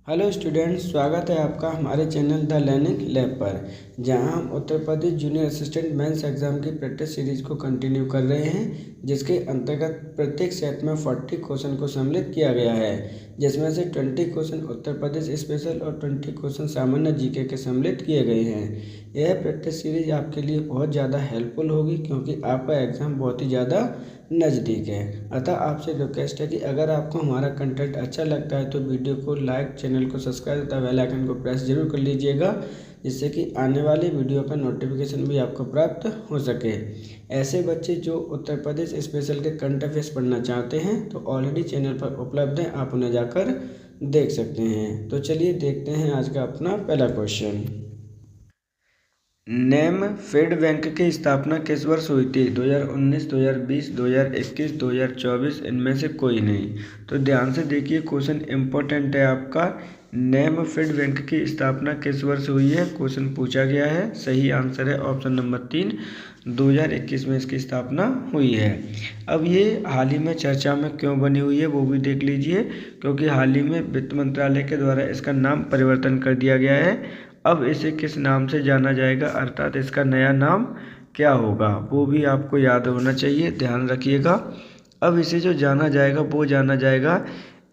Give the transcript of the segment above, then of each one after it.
Hello students, स्वागत है आपका हमारे चैनल द लर्निंग लैब पर, जहां हम Uttar Pradesh junior assistant mains exam की प्रैक्टिस सीरीज को कंटिन्यू कर रहे हैं, जिसके अंतर्गत प्रत्येक सेट में 40 क्वेश्चन को सम्मिलित किया गया है, जिसमें से 20 क्वेश्चन उत्तर प्रदेश स्पेशल और 20 क्वेश्चन सामान्य जीके के सम्मिलित किए गए हैं। यह प्रैक्टिस सीरीज आपके लिए बहुत ज़्यादा हेल्पफुल होगी, क्योंकि आपका एग्ज़ाम बहुत ही ज़्यादा नज़दीक है। अतः आपसे रिक्वेस्ट है कि अगर आपको हमारा कंटेंट अच्छा लगता है तो वीडियो को लाइक, चैनल को सब्सक्राइब तथा बेल आइकन को प्रेस जरूर कर लीजिएगा, जिससे कि आने वाली वीडियो का नोटिफिकेशन भी आपको प्राप्त हो सके। ऐसे बच्चे जो उत्तर प्रदेश स्पेशल के करंट अफेयर्स पढ़ना चाहते हैं तो ऑलरेडी चैनल पर उपलब्ध है, आप उन्हें जाकर देख सकते हैं। तो चलिए देखते हैं आज का अपना पहला क्वेश्चन। नेम फीड बैंक की स्थापना किस वर्ष हुई थी? 2019, 2020, 2021, 2024, इनमें से कोई नहीं। तो ध्यान से देखिए, क्वेश्चन इम्पोर्टेंट है आपका। नेम फीड बैंक की स्थापना किस वर्ष हुई है, क्वेश्चन पूछा गया है। सही आंसर है ऑप्शन नंबर 3, 2021 में इसकी स्थापना हुई है। अब ये हाल ही में चर्चा में क्यों बनी हुई है वो भी देख लीजिए, क्योंकि हाल ही में वित्त मंत्रालय के द्वारा इसका नाम परिवर्तन कर दिया गया है। अब इसे किस नाम से जाना जाएगा, अर्थात इसका नया नाम क्या होगा, वो भी आपको याद होना चाहिए, ध्यान रखिएगा। अब इसे जो जाना जाएगा वो जाना जाएगा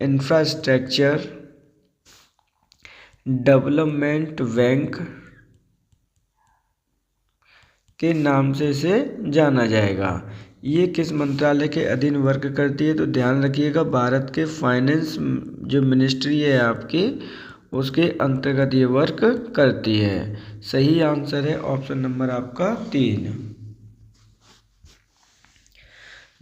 इंफ्रास्ट्रक्चर डेवलपमेंट बैंक के नाम से इसे जाना जाएगा। ये किस मंत्रालय के अधीन वर्क करती है? तो ध्यान रखिएगा, भारत के फाइनेंस जो मिनिस्ट्री है आपकी, उसके अंतर्गत ये वर्क करती है। सही आंसर है ऑप्शन नंबर आपका 3।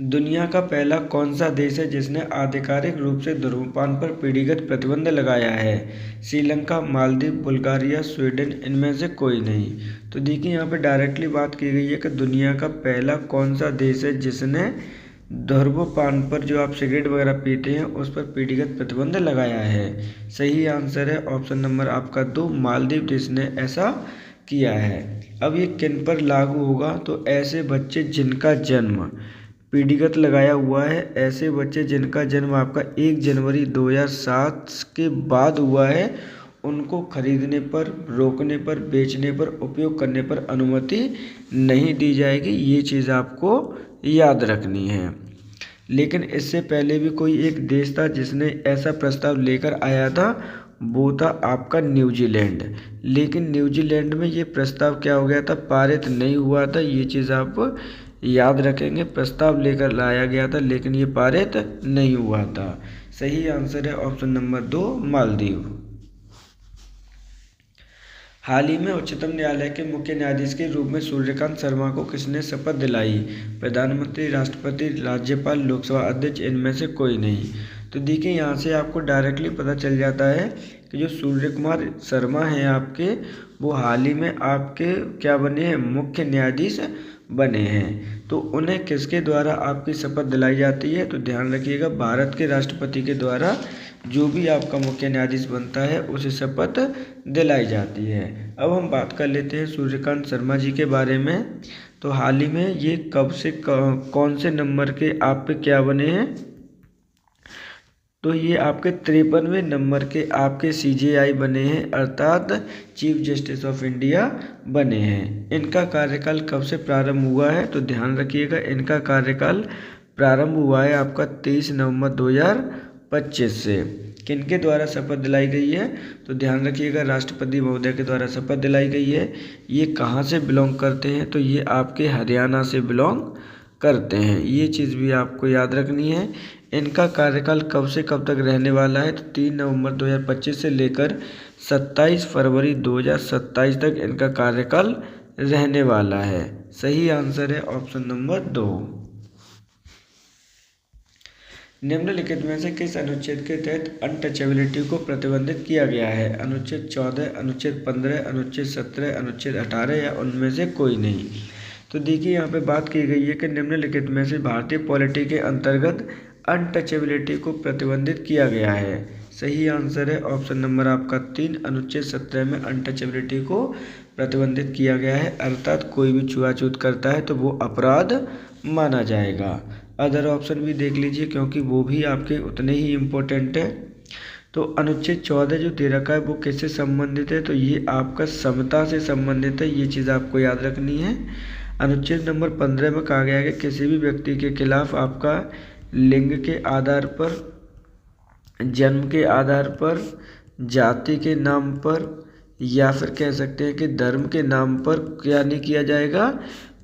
दुनिया का पहला कौन सा देश है जिसने आधिकारिक रूप से धूम्रपान पर पीढ़ीगत प्रतिबंध लगाया है? श्रीलंका, मालदीव, बुल्गारिया, स्वीडन, इनमें से कोई नहीं। तो देखिए, यहाँ पे डायरेक्टली बात की गई है कि दुनिया का पहला कौन सा देश है जिसने धूम्रपान पर, जो आप सिगरेट वगैरह पीते हैं, उस पर पीढ़ीगत प्रतिबंध लगाया है। सही आंसर है ऑप्शन नंबर आपका 2, मालदीव देश ने ऐसा किया है। अब ये किन पर लागू होगा? तो ऐसे बच्चे जिनका जन्म पीढ़ीगत लगाया हुआ है, ऐसे बच्चे जिनका जन्म आपका 1 जनवरी 2007 के बाद हुआ है, उनको खरीदने पर, रोकने पर, बेचने पर, उपयोग करने पर अनुमति नहीं दी जाएगी। ये चीज़ आपको याद रखनी है। लेकिन इससे पहले भी कोई एक देश था जिसने ऐसा प्रस्ताव लेकर आया था, वो था आपका न्यूजीलैंड। लेकिन न्यूजीलैंड में ये प्रस्ताव क्या हो गया था, पारित नहीं हुआ था। ये चीज़ आप याद रखेंगे, प्रस्ताव लेकर लाया गया था लेकिन ये पारित नहीं हुआ था। सही आंसर है ऑप्शन नंबर 2, मालदीव। हाल ही में उच्चतम न्यायालय के मुख्य न्यायाधीश के रूप में सूर्यकांत शर्मा को किसने शपथ दिलाई? प्रधानमंत्री, राष्ट्रपति, राज्यपाल, लोकसभा अध्यक्ष, इनमें से कोई नहीं। तो देखिए, यहाँ से आपको डायरेक्टली पता चल जाता है कि जो सूर्य कुमार शर्मा हैं आपके, वो हाल ही में आपके क्या बने हैं, मुख्य न्यायाधीश बने हैं। तो उन्हें किसके द्वारा आपकी शपथ दिलाई जाती है? तो ध्यान रखिएगा, भारत के राष्ट्रपति के द्वारा जो भी आपका मुख्य न्यायाधीश बनता है उसे शपथ दिलाई जाती है। अब हम बात कर लेते हैं सूर्यकांत शर्मा जी के बारे में। तो हाल ही में ये कब से कौन से नंबर के आप पे क्या बने हैं? तो ये आपके 53वें नंबर के आपके CJI बने हैं, अर्थात चीफ जस्टिस ऑफ इंडिया बने हैं। इनका कार्यकाल कब से प्रारंभ हुआ है? तो ध्यान रखिएगा, इनका कार्यकाल प्रारंभ हुआ है आपका 23 नवंबर 2025 से। किनके द्वारा शपथ दिलाई गई है? तो ध्यान रखिएगा, राष्ट्रपति महोदय के द्वारा शपथ दिलाई गई है। ये कहाँ से बिलोंग करते हैं? तो ये आपके हरियाणा से बिलोंग करते हैं। ये चीज़ भी आपको याद रखनी है। इनका कार्यकाल कब से कब तक रहने वाला है? तो 3 नवंबर 2025 से लेकर 27 फरवरी 2027 तक इनका कार्यकाल रहने वाला है। सही आंसर है ऑप्शन नंबर 2। निम्नलिखित में से किस अनुच्छेद के तहत अनटचेबिलिटी को प्रतिबंधित किया गया है? अनुच्छेद 14, अनुच्छेद 15, अनुच्छेद 17, अनुच्छेद 18 या उनमें से कोई नहीं। तो देखिए, यहाँ पे बात की गई है कि निम्नलिखित में से भारतीय पॉलिटी के अंतर्गत अनटचेबिलिटी को प्रतिबंधित किया गया है। सही आंसर है ऑप्शन नंबर आपका 3, अनुच्छेद 17 में अनटचेबिलिटी को प्रतिबंधित किया गया है, अर्थात कोई भी छुआछूत करता है तो वो अपराध माना जाएगा। अदर ऑप्शन भी देख लीजिए, क्योंकि वो भी आपके उतने ही इम्पोर्टेंट है। तो अनुच्छेद 14 जो दे रखा है वो किससे संबंधित है, तो ये आपका समता से संबंधित है, ये चीज़ आपको याद रखनी है। अनुच्छेद नंबर 15 में कहा गया है कि किसी भी व्यक्ति के खिलाफ आपका लिंग के आधार पर, जन्म के आधार पर, जाति के नाम पर, या फिर कह सकते हैं कि धर्म के नाम पर क्या नहीं किया जाएगा,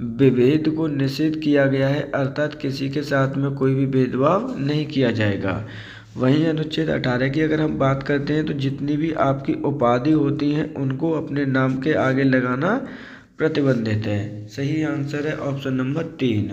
विभेद को निषेध किया गया है, अर्थात किसी के साथ में कोई भी भेदभाव नहीं किया जाएगा। वहीं अनुच्छेद 18 की अगर हम बात करते हैं तो जितनी भी आपकी उपाधि होती हैं उनको अपने नाम के आगे लगाना प्रतिबंधित है। सही आंसर है ऑप्शन नंबर 3।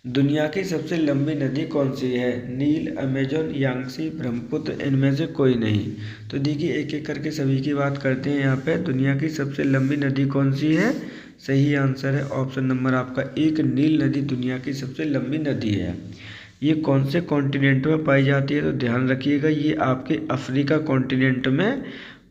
दुनिया की सबसे लंबी नदी कौन सी है, नील, अमेजन, यांगसी, ब्रह्मपुत्र, इनमें से कोई नहीं। तो देखिए एक एक करके सभी की बात करते हैं। यहाँ पे दुनिया की सबसे लंबी नदी कौन सी है, सही आंसर है ऑप्शन नंबर आपका 1, नील नदी दुनिया की सबसे लंबी नदी है। ये कौन से कॉन्टिनेंट में पाई जाती है, तो ध्यान रखिएगा ये आपके अफ्रीका कॉन्टिनेंट में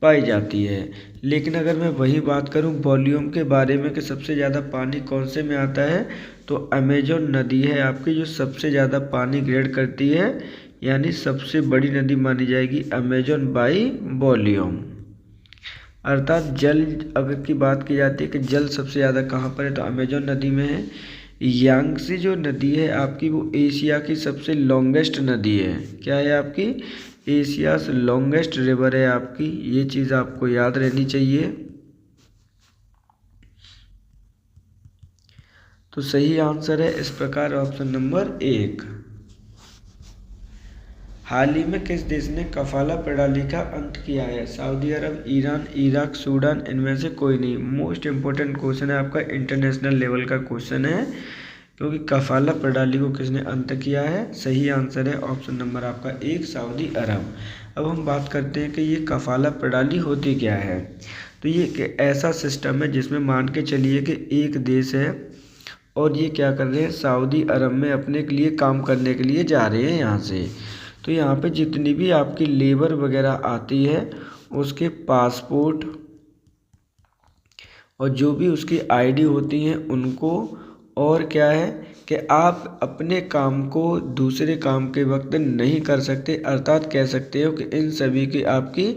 पाई जाती है। लेकिन अगर मैं वही बात करूं वॉल्यूम के बारे में कि सबसे ज़्यादा पानी कौन से में आता है, तो अमेजन नदी है आपकी जो सबसे ज़्यादा पानी ग्रेड करती है, यानी सबसे बड़ी नदी मानी जाएगी अमेजन बाई वॉल्यूम। अर्थात जल अगर की बात की जाती है कि जल सबसे ज़्यादा कहाँ पर है, तो अमेजन नदी में है। यांगसी जो नदी है आपकी वो एशिया की सबसे लॉन्गेस्ट नदी है। क्या है आपकी, एशियाज लॉन्गेस्ट रिवर है आपकी, ये चीज़ आपको याद रहनी चाहिए। तो सही आंसर है इस प्रकार ऑप्शन नंबर 1। हाल ही में किस देश ने कफाला प्रणाली का अंत किया है, सऊदी अरब, ईरान, इराक, सूडान, इनमें से कोई नहीं। मोस्ट इंपॉर्टेंट क्वेश्चन है आपका, इंटरनेशनल लेवल का क्वेश्चन है, क्योंकि कफाला प्रणाली को किसने अंत किया है, सही आंसर है ऑप्शन नंबर आपका 1, सऊदी अरब। अब हम बात करते हैं कि ये कफाला प्रणाली होती क्या है। तो ये एक ऐसा सिस्टम है जिसमें मान के चलिए कि एक देश है और ये क्या कर रहे हैं, सऊदी अरब में अपने के लिए काम करने के लिए जा रहे हैं यहाँ से। तो यहाँ पे जितनी भी आपकी लेबर वगैरह आती है उसके पासपोर्ट और जो भी उसकी आईडी होती हैं उनको, और क्या है कि आप अपने काम को दूसरे काम के वक्त नहीं कर सकते, अर्थात कह सकते हो कि इन सभी की आपकी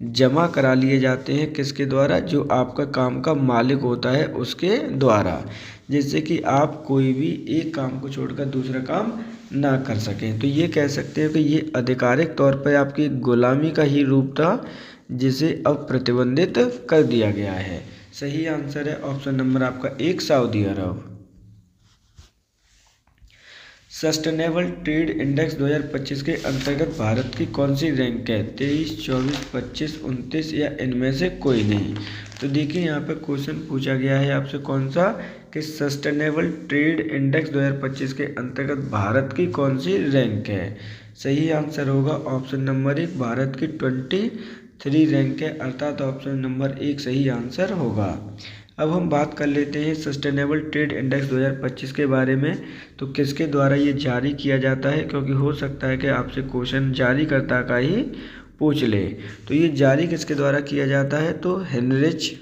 जमा करा लिए जाते हैं किसके द्वारा, जो आपका काम का मालिक होता है उसके द्वारा, जिससे कि आप कोई भी एक काम को छोड़कर दूसरा काम ना कर सकें। तो ये कह सकते हैं कि ये आधिकारिक तौर पर आपकी गुलामी का ही रूप था जिसे अब प्रतिबंधित कर दिया गया है। सही आंसर है ऑप्शन नंबर आपका 1, सऊदी अरब। सस्टेनेबल ट्रेड इंडेक्स 2025 के अंतर्गत भारत की कौन सी रैंक है, 23, 24, 25, 29 या इनमें से कोई नहीं। तो देखिए यहाँ पे क्वेश्चन पूछा गया है आपसे कौन सा, कि सस्टेनेबल ट्रेड इंडेक्स 2025 के अंतर्गत भारत की कौन सी रैंक है। सही आंसर होगा ऑप्शन नंबर 1, भारत की 23 रैंक है, अर्थात ऑप्शन नंबर 1 सही आंसर होगा। अब हम बात कर लेते हैं सस्टेनेबल ट्रेड इंडेक्स 2025 के बारे में। तो किसके द्वारा ये जारी किया जाता है, क्योंकि हो सकता है कि आपसे क्वेश्चन जारीकर्ता का ही पूछ ले। तो ये जारी किसके द्वारा किया जाता है, तो हेनरिच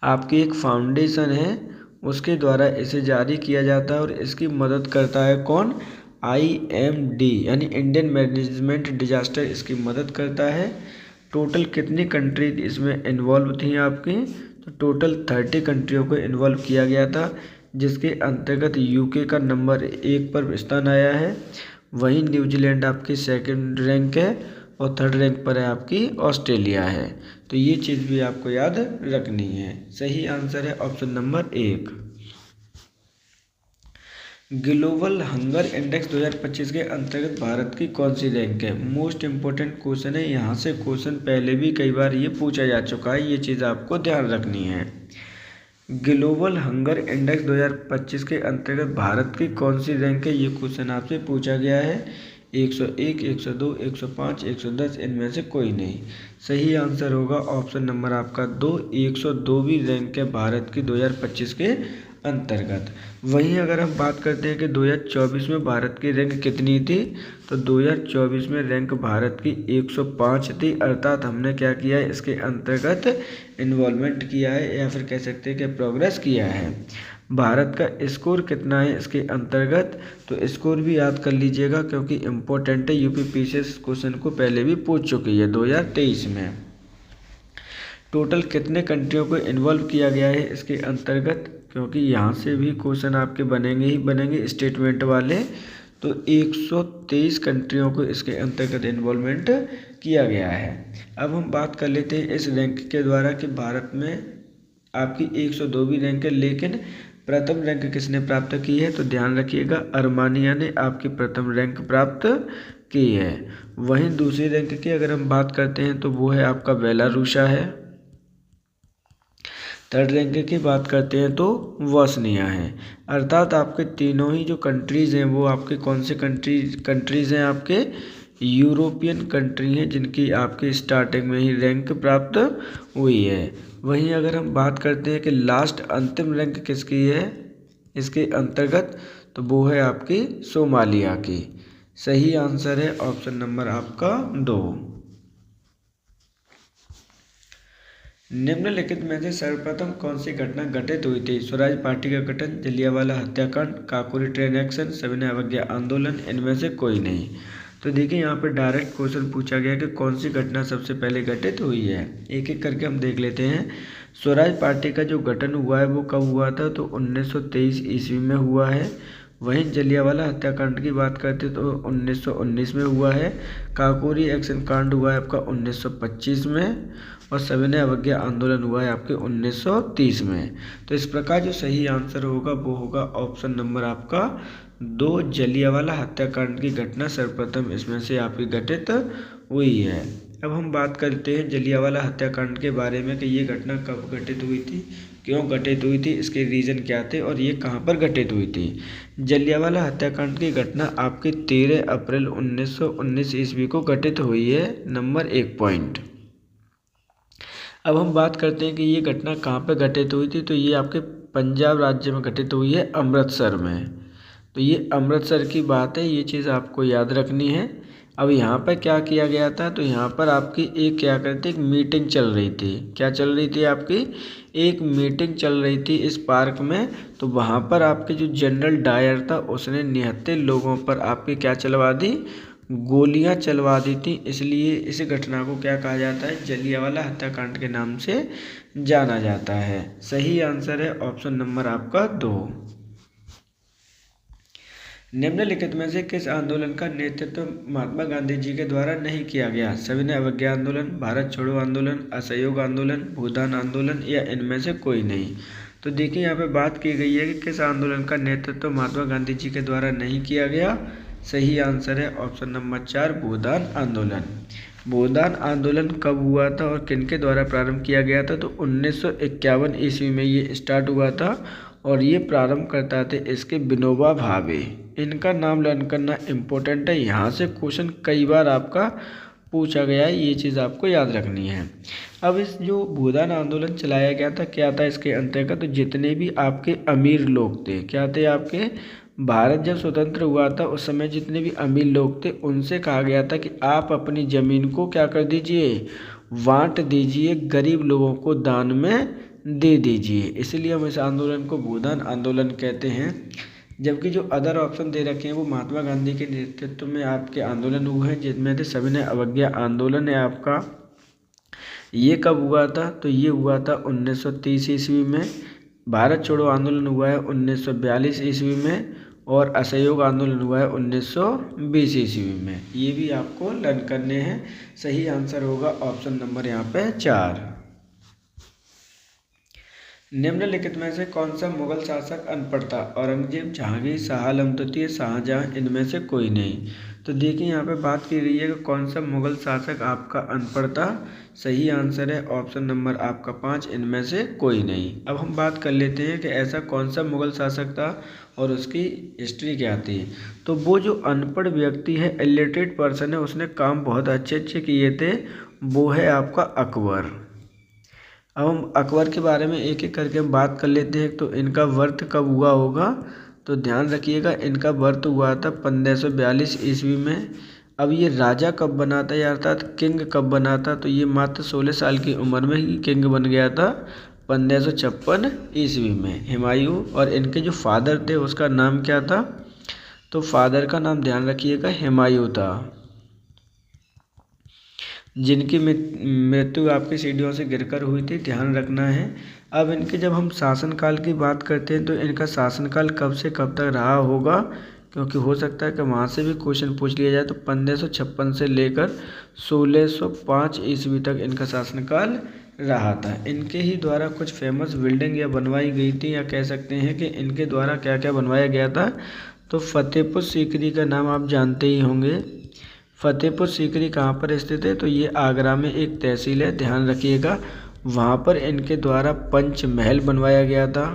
आपकी एक फाउंडेशन है उसके द्वारा इसे जारी किया जाता है, और इसकी मदद करता है कौन, IMD यानी इंडियन मैनेजमेंट डिजास्टर इसकी मदद करता है। टोटल कितनी कंट्री इसमें इन्वॉल्व थी आपकी, तो टोटल 30 कंट्रियों को इन्वॉल्व किया गया था, जिसके अंतर्गत UK का नंबर 1 पर स्थान आया है। वहीं न्यूजीलैंड आपकी 2nd रैंक है और 3rd रैंक पर है आपकी ऑस्ट्रेलिया है। तो ये चीज़ भी आपको याद रखनी है। सही आंसर है option number 1। Global hunger index 2025 के अंतर्गत भारत की कौन सी रैंक है। मोस्ट इम्पोर्टेंट क्वेश्चन है, यहाँ से क्वेश्चन पहले भी कई बार ये पूछा जा चुका है, ये चीज़ आपको ध्यान रखनी है। ग्लोबल हंगर इंडेक्स 2025 के अंतर्गत भारत की कौन सी रैंक है, ये क्वेश्चन आपसे पूछा गया है। 101, 102, 105, 110 इनमें से कोई नहीं। सही आंसर होगा ऑप्शन नंबर आपका 2, 102वीं रैंक है भारत की 2025 के अंतर्गत। वहीं अगर हम बात करते हैं कि 2024 में भारत की रैंक कितनी थी, तो 2024 में रैंक भारत की 105 थी, अर्थात हमने क्या किया है, इसके अंतर्गत इन्वॉल्वमेंट किया है या फिर कह सकते हैं कि प्रोग्रेस किया है। भारत का स्कोर कितना है इसके अंतर्गत, तो स्कोर भी याद कर लीजिएगा क्योंकि इम्पोर्टेंट है, यूपीपीसीएस इस क्वेश्चन को पहले भी पूछ चुकी है 2023 में। टोटल कितने कंट्रियों को इन्वॉल्व किया गया है इसके अंतर्गत, क्योंकि यहाँ से भी क्वेश्चन आपके बनेंगे ही बनेंगे स्टेटमेंट वाले, तो 123 कंट्रियों को इसके अंतर्गत इन्वॉल्वमेंट किया गया है। अब हम बात कर लेते हैं इस रैंक के द्वारा कि भारत में आपकी 102वीं रैंक है, लेकिन प्रथम रैंक किसने प्राप्त की है, तो ध्यान रखिएगा अर्मानिया ने आपकी प्रथम रैंक प्राप्त की है। वहीं दूसरी रैंक की अगर हम बात करते हैं तो वो है आपका बेलारूसा है। थर्ड रैंक की बात करते हैं तो वासनिया है। अर्थात आपके तीनों ही जो कंट्रीज़ हैं वो आपके कौन से कंट्रीज़ हैं, आपके यूरोपियन कंट्री हैं जिनकी आपकी स्टार्टिंग में ही रैंक प्राप्त हुई है। वहीं अगर हम बात करते हैं कि लास्ट अंतिम रैंक किसकी है इसके अंतर्गत, तो वो है आपकी सोमालिया की। सही आंसर है ऑप्शन नंबर आपका 2। निम्नलिखित में से सर्वप्रथम कौन सी घटना घटित हुई थी, स्वराज पार्टी का गठन, जलियांवाला हत्याकांड, काकोरी ट्रेन एक्शन, सविनय अवज्ञा आंदोलन, इनमें से कोई नहीं। तो देखिए यहाँ पर डायरेक्ट क्वेश्चन पूछा गया कि कौन सी घटना सबसे पहले घटित हुई है। एक एक करके हम देख लेते हैं। स्वराज पार्टी का जो गठन हुआ है वो कब हुआ था, तो 1923 ईस्वी में हुआ है। वहीं जलियांवाला हत्याकांड की बात करते तो 1919 में हुआ है। काकोरी एक्शन कांड हुआ है आपका 1925 में, और सविनय अवज्ञा आंदोलन हुआ है आपके 1930 में। तो इस प्रकार जो सही आंसर होगा वो होगा ऑप्शन नंबर आपका 2, जलियांवाला हत्याकांड की घटना सर्वप्रथम इसमें से आपकी घटित हुई है। अब हम बात करते हैं जलियांवाला हत्याकांड के बारे में कि ये घटना कब घटित हुई थी, क्यों घटित हुई थी, इसके रीज़न क्या थे और ये कहाँ पर घटित हुई थी। जलियांवाला हत्याकांड की घटना आपकी 13 अप्रैल 1919 ईस्वी को घटित हुई है, नंबर 1 पॉइंट। अब हम बात करते हैं कि ये घटना कहाँ पर घटित हुई थी, तो ये आपके पंजाब राज्य में घटित हुई है, अमृतसर में। तो ये अमृतसर की बात है, ये चीज़ आपको याद रखनी है। अब यहाँ पर क्या किया गया था, तो यहाँ पर आपकी एक क्या करती एक मीटिंग चल रही थी। क्या चल रही थी आपकी, एक मीटिंग चल रही थी इस पार्क में। तो वहाँ पर आपके जो जनरल डायर था उसने निहत्थे लोगों पर आपकी क्या चलवा दी, गोलियां चलवा दी थी। इसलिए इस घटना को क्या कहा जाता है, जलियांवाला हत्याकांड के नाम से जाना जाता है। सही आंसर है ऑप्शन नंबर आपका 2। निम्नलिखित में से किस आंदोलन का नेतृत्व महात्मा गांधी जी के द्वारा नहीं किया गया, सविनय अवज्ञा आंदोलन, भारत छोड़ो आंदोलन, असहयोग आंदोलन, भूदान आंदोलन, या इनमें से कोई नहीं। तो देखिए यहाँ पे बात की गई है कि किस आंदोलन का नेतृत्व महात्मा गांधी जी के द्वारा नहीं किया गया। सही आंसर है ऑप्शन नंबर 4, भूदान आंदोलन। भूदान आंदोलन कब हुआ था और किनके द्वारा प्रारंभ किया गया था, तो 1951 ईस्वी में ये स्टार्ट हुआ था और ये प्रारंभ करता थे इसके विनोबा भावे। इनका नाम लर्न करना इम्पोर्टेंट है, यहाँ से क्वेश्चन कई बार आपका पूछा गया है, ये चीज़ आपको याद रखनी है। अब इस जो भूदान आंदोलन चलाया गया था क्या था इसके अंतर्गत, तो जितने भी आपके अमीर लोग थे, क्या थे आपके, भारत जब स्वतंत्र हुआ था उस समय जितने भी अमीर लोग थे उनसे कहा गया था कि आप अपनी ज़मीन को क्या कर दीजिए, बांट दीजिए, गरीब लोगों को दान में दे दीजिए। इसलिए हम इस आंदोलन को भूदान आंदोलन कहते हैं। जबकि जो अदर ऑप्शन दे रखे हैं वो महात्मा गांधी के नेतृत्व में आपके आंदोलन हुए हैं, जिनमें से सविनय अवज्ञा आंदोलन है आपका। ये कब हुआ था, तो ये हुआ था 1930 ईस्वी में। भारत छोड़ो आंदोलन हुआ है 1942 ईस्वी में, और असहयोग आंदोलन हुआ है 1920 ईस्वी में। ये भी आपको लर्न करने हैं। सही आंसर होगा ऑप्शन नंबर यहाँ पे 4। निम्नलिखित में से कौन सा मुगल शासक अनपढ़ था, औरंगजेब, जहांगीर, शाह आलम द्वितीय, शाहजहां, इनमें से कोई नहीं। तो देखिए यहाँ पे बात की गई है कि कौन सा मुगल शासक आपका अनपढ़ था। सही आंसर है ऑप्शन नंबर आपका 5, इनमें से कोई नहीं। अब हम बात कर लेते हैं कि ऐसा कौन सा मुगल शासक था और उसकी हिस्ट्री क्या थी। तो वो जो अनपढ़ व्यक्ति है, इलिटरेट पर्सन है, उसने काम बहुत अच्छे अच्छे किए थे, वो है आपका अकबर। अब हम अकबर के बारे में एक एक करके हम बात कर लेते हैं। तो इनका बर्थ कब हुआ होगा, तो ध्यान रखिएगा इनका बर्थ हुआ था 1542 ईस्वी में। अब ये राजा कब बना था, या अर्थात किंग कब बना था, तो ये मात्र 16 साल की उम्र में ही किंग बन गया था 1556 ईस्वी में हुमायूं। और इनके जो फादर थे उसका नाम क्या था, तो फादर का नाम ध्यान रखिएगा हुमायूं था, जिनकी मृत्यु आपकी सीढ़ियों से गिरकर हुई थी, ध्यान रखना है। अब इनके जब हम शासनकाल की बात करते हैं तो इनका शासनकाल कब से कब तक रहा होगा, क्योंकि हो सकता है कि वहाँ से भी क्वेश्चन पूछ लिया जाए। तो 1556 से लेकर 1605 ईस्वी तक इनका शासनकाल रहा था। इनके ही द्वारा कुछ फेमस बिल्डिंग या बनवाई गई थी, या कह सकते हैं कि इनके द्वारा क्या क्या बनवाया गया था। तो फतेहपुर सीकरी का नाम आप जानते ही होंगे। फतेहपुर सीकरी कहाँ पर स्थित है, तो ये आगरा में एक तहसील है, ध्यान रखिएगा। वहाँ पर इनके द्वारा पंच महल बनवाया गया था।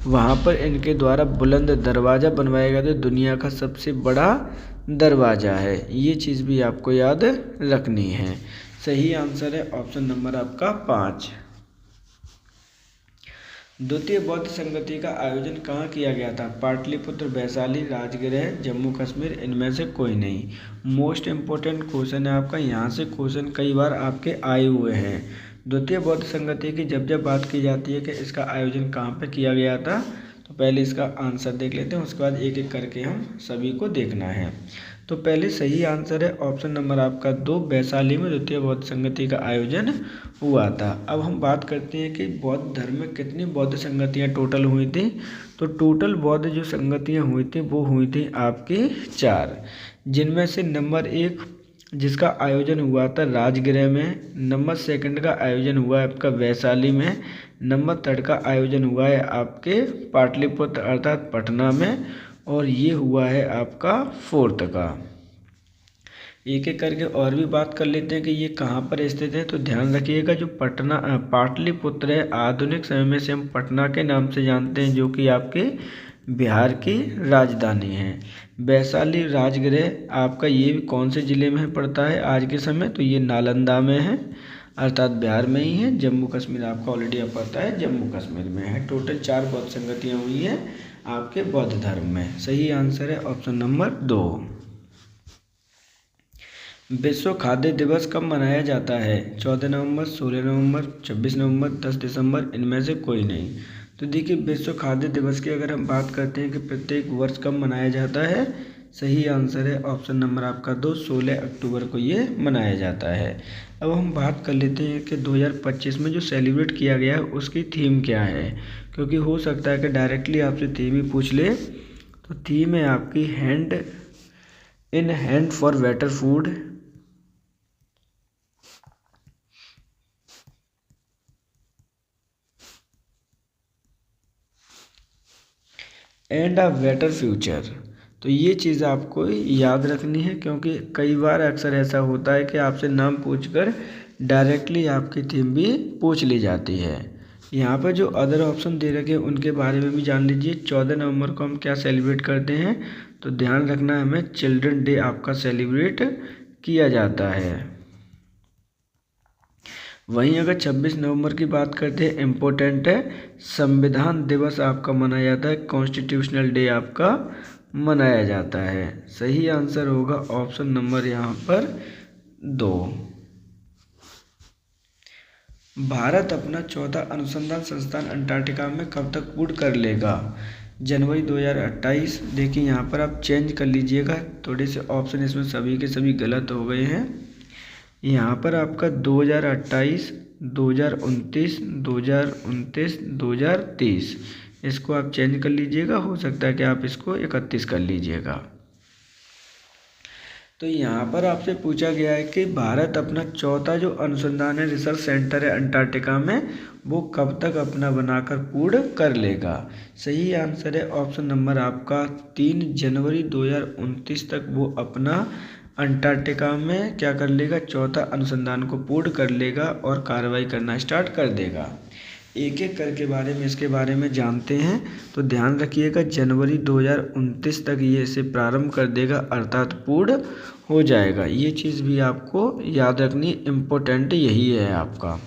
वहाँ पर इनके द्वारा बुलंद दरवाज़ा बनवाया गया था, दुनिया का सबसे बड़ा दरवाज़ा है। ये चीज़ भी आपको याद रखनी है। सही आंसर है ऑप्शन नंबर आपका 5। द्वितीय बौद्ध संगति का आयोजन कहाँ किया गया था? पाटलिपुत्र, वैशाली, राजगृह, जम्मू कश्मीर, इनमें से कोई नहीं। मोस्ट इम्पोर्टेंट क्वेश्चन है आपका, यहाँ से क्वेश्चन कई बार आपके आए हुए हैं। द्वितीय बौद्ध संगति की जब जब बात की जाती है कि इसका आयोजन कहाँ पर किया गया था, तो पहले इसका आंसर देख लेते हैं, उसके बाद एक एक करके हम सभी को देखना है। तो पहले सही आंसर है ऑप्शन नंबर आपका 2, वैशाली में द्वितीय बौद्ध संगति का आयोजन हुआ था। अब हम बात करते हैं कि बौद्ध धर्म में कितनी बौद्ध संगतियाँ टोटल हुई थी। तो टोटल बौद्ध जो संगतियाँ हुई थी वो हुई थी आपकी 4, जिनमें से नंबर 1 जिसका आयोजन हुआ था राजगृह में, नंबर 2 का आयोजन हुआ है आपका वैशाली में, नंबर 3 का आयोजन हुआ है आपके पाटलिपुत्र अर्थात पटना में, और ये हुआ है आपका 4 का। एक एक करके और भी बात कर लेते हैं कि ये कहाँ पर स्थित है। तो ध्यान रखिएगा, जो पाटलिपुत्र है, आधुनिक समय में से हम पटना के नाम से जानते हैं, जो कि आपके बिहार की राजधानी है। वैशाली राजगृह आपका ये कौन से ज़िले में पड़ता है आज के समय, तो ये नालंदा में है, अर्थात बिहार में ही है। जम्मू कश्मीर आपका ऑलरेडी अब पता है जम्मू कश्मीर में है। टोटल 4 बौद्ध संगतियाँ हुई हैं आपके बौद्ध धर्म में। सही आंसर है ऑप्शन नंबर 2। विश्व खाद्य दिवस कब मनाया जाता है? 14 नवंबर, 16 नवंबर, 26 नवंबर, 10 दिसंबर, इनमें से कोई नहीं। तो देखिए, विश्व खाद्य दिवस की अगर हम बात करते हैं कि प्रत्येक वर्ष कब मनाया जाता है, सही आंसर है ऑप्शन नंबर आपका 2, 16 अक्टूबर को ये मनाया जाता है। अब हम बात कर लेते हैं कि 2025 में जो सेलिब्रेट किया गया है उसकी थीम क्या है, क्योंकि हो सकता है कि डायरेक्टली आपसे थीम ही पूछ ले। तो थीम है आपकी hand in hand for better food, and a better future. तो ये चीज़ आपको याद रखनी है, क्योंकि कई बार अक्सर ऐसा होता है कि आपसे नाम पूछकर डायरेक्टली आपकी थीम भी पूछ ली जाती है। यहाँ पर जो अदर ऑप्शन दे रखे हैं उनके बारे में भी जान लीजिए। 14 नवंबर को हम क्या सेलिब्रेट करते हैं, तो ध्यान रखना है हमें चिल्ड्रन डे आपका सेलिब्रेट किया जाता है। वहीं अगर 26 नवंबर की बात करते हैं, इम्पोर्टेंट है, संविधान दिवस आपका मनाया जाता है, कॉन्स्टिट्यूशनल डे आपका मनाया जाता है। सही आंसर होगा ऑप्शन नंबर यहाँ पर 2। भारत अपना चौथा अनुसंधान संस्थान अंटार्कटिका में कब तक पूर्ण कर लेगा? जनवरी 2028। देखिए यहाँ पर आप चेंज कर लीजिएगा, थोड़े से ऑप्शन इसमें सभी के सभी गलत हो गए हैं। यहाँ पर आपका 2028, 2029, 2029, 2030, इसको आप चेंज कर लीजिएगा। हो सकता है कि आप इसको 31 कर लीजिएगा। तो यहाँ पर आपसे पूछा गया है कि भारत अपना चौथा जो अनुसंधान है, रिसर्च सेंटर है अंटार्कटिका में, वो कब तक अपना बनाकर पूर्ण कर लेगा? सही आंसर है ऑप्शन नंबर आपका 3, जनवरी 2029 तक वो अपना अंटार्कटिका में क्या कर लेगा, चौथा अनुसंधान को पूर्ण कर लेगा और कार्रवाई करना स्टार्ट कर देगा। एक एक करके इसके बारे में जानते हैं। तो ध्यान रखिएगा, जनवरी 2029 तक ये इसे प्रारंभ कर देगा, अर्थात पूर्ण हो जाएगा। ये चीज़ भी आपको याद रखनी, इम्पोर्टेंट यही है आपका।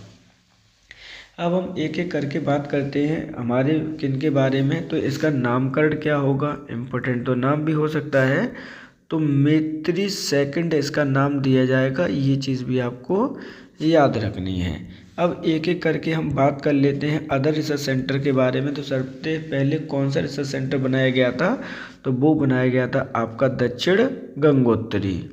अब हम एक एक करके बात करते हैं हमारे किन के बारे में। तो इसका नामकरण क्या होगा, इम्पोर्टेंट तो नाम भी हो सकता है, तो मैत्री सेकंड इसका नाम दिया जाएगा। ये चीज़ भी आपको याद रखनी है। अब एक एक करके हम बात कर लेते हैं अदर रिसर्च सेंटर के बारे में। तो सबसे पहले कौन सा रिसर्च सेंटर बनाया गया था, तो वो बनाया गया था आपका दक्षिण गंगोत्री।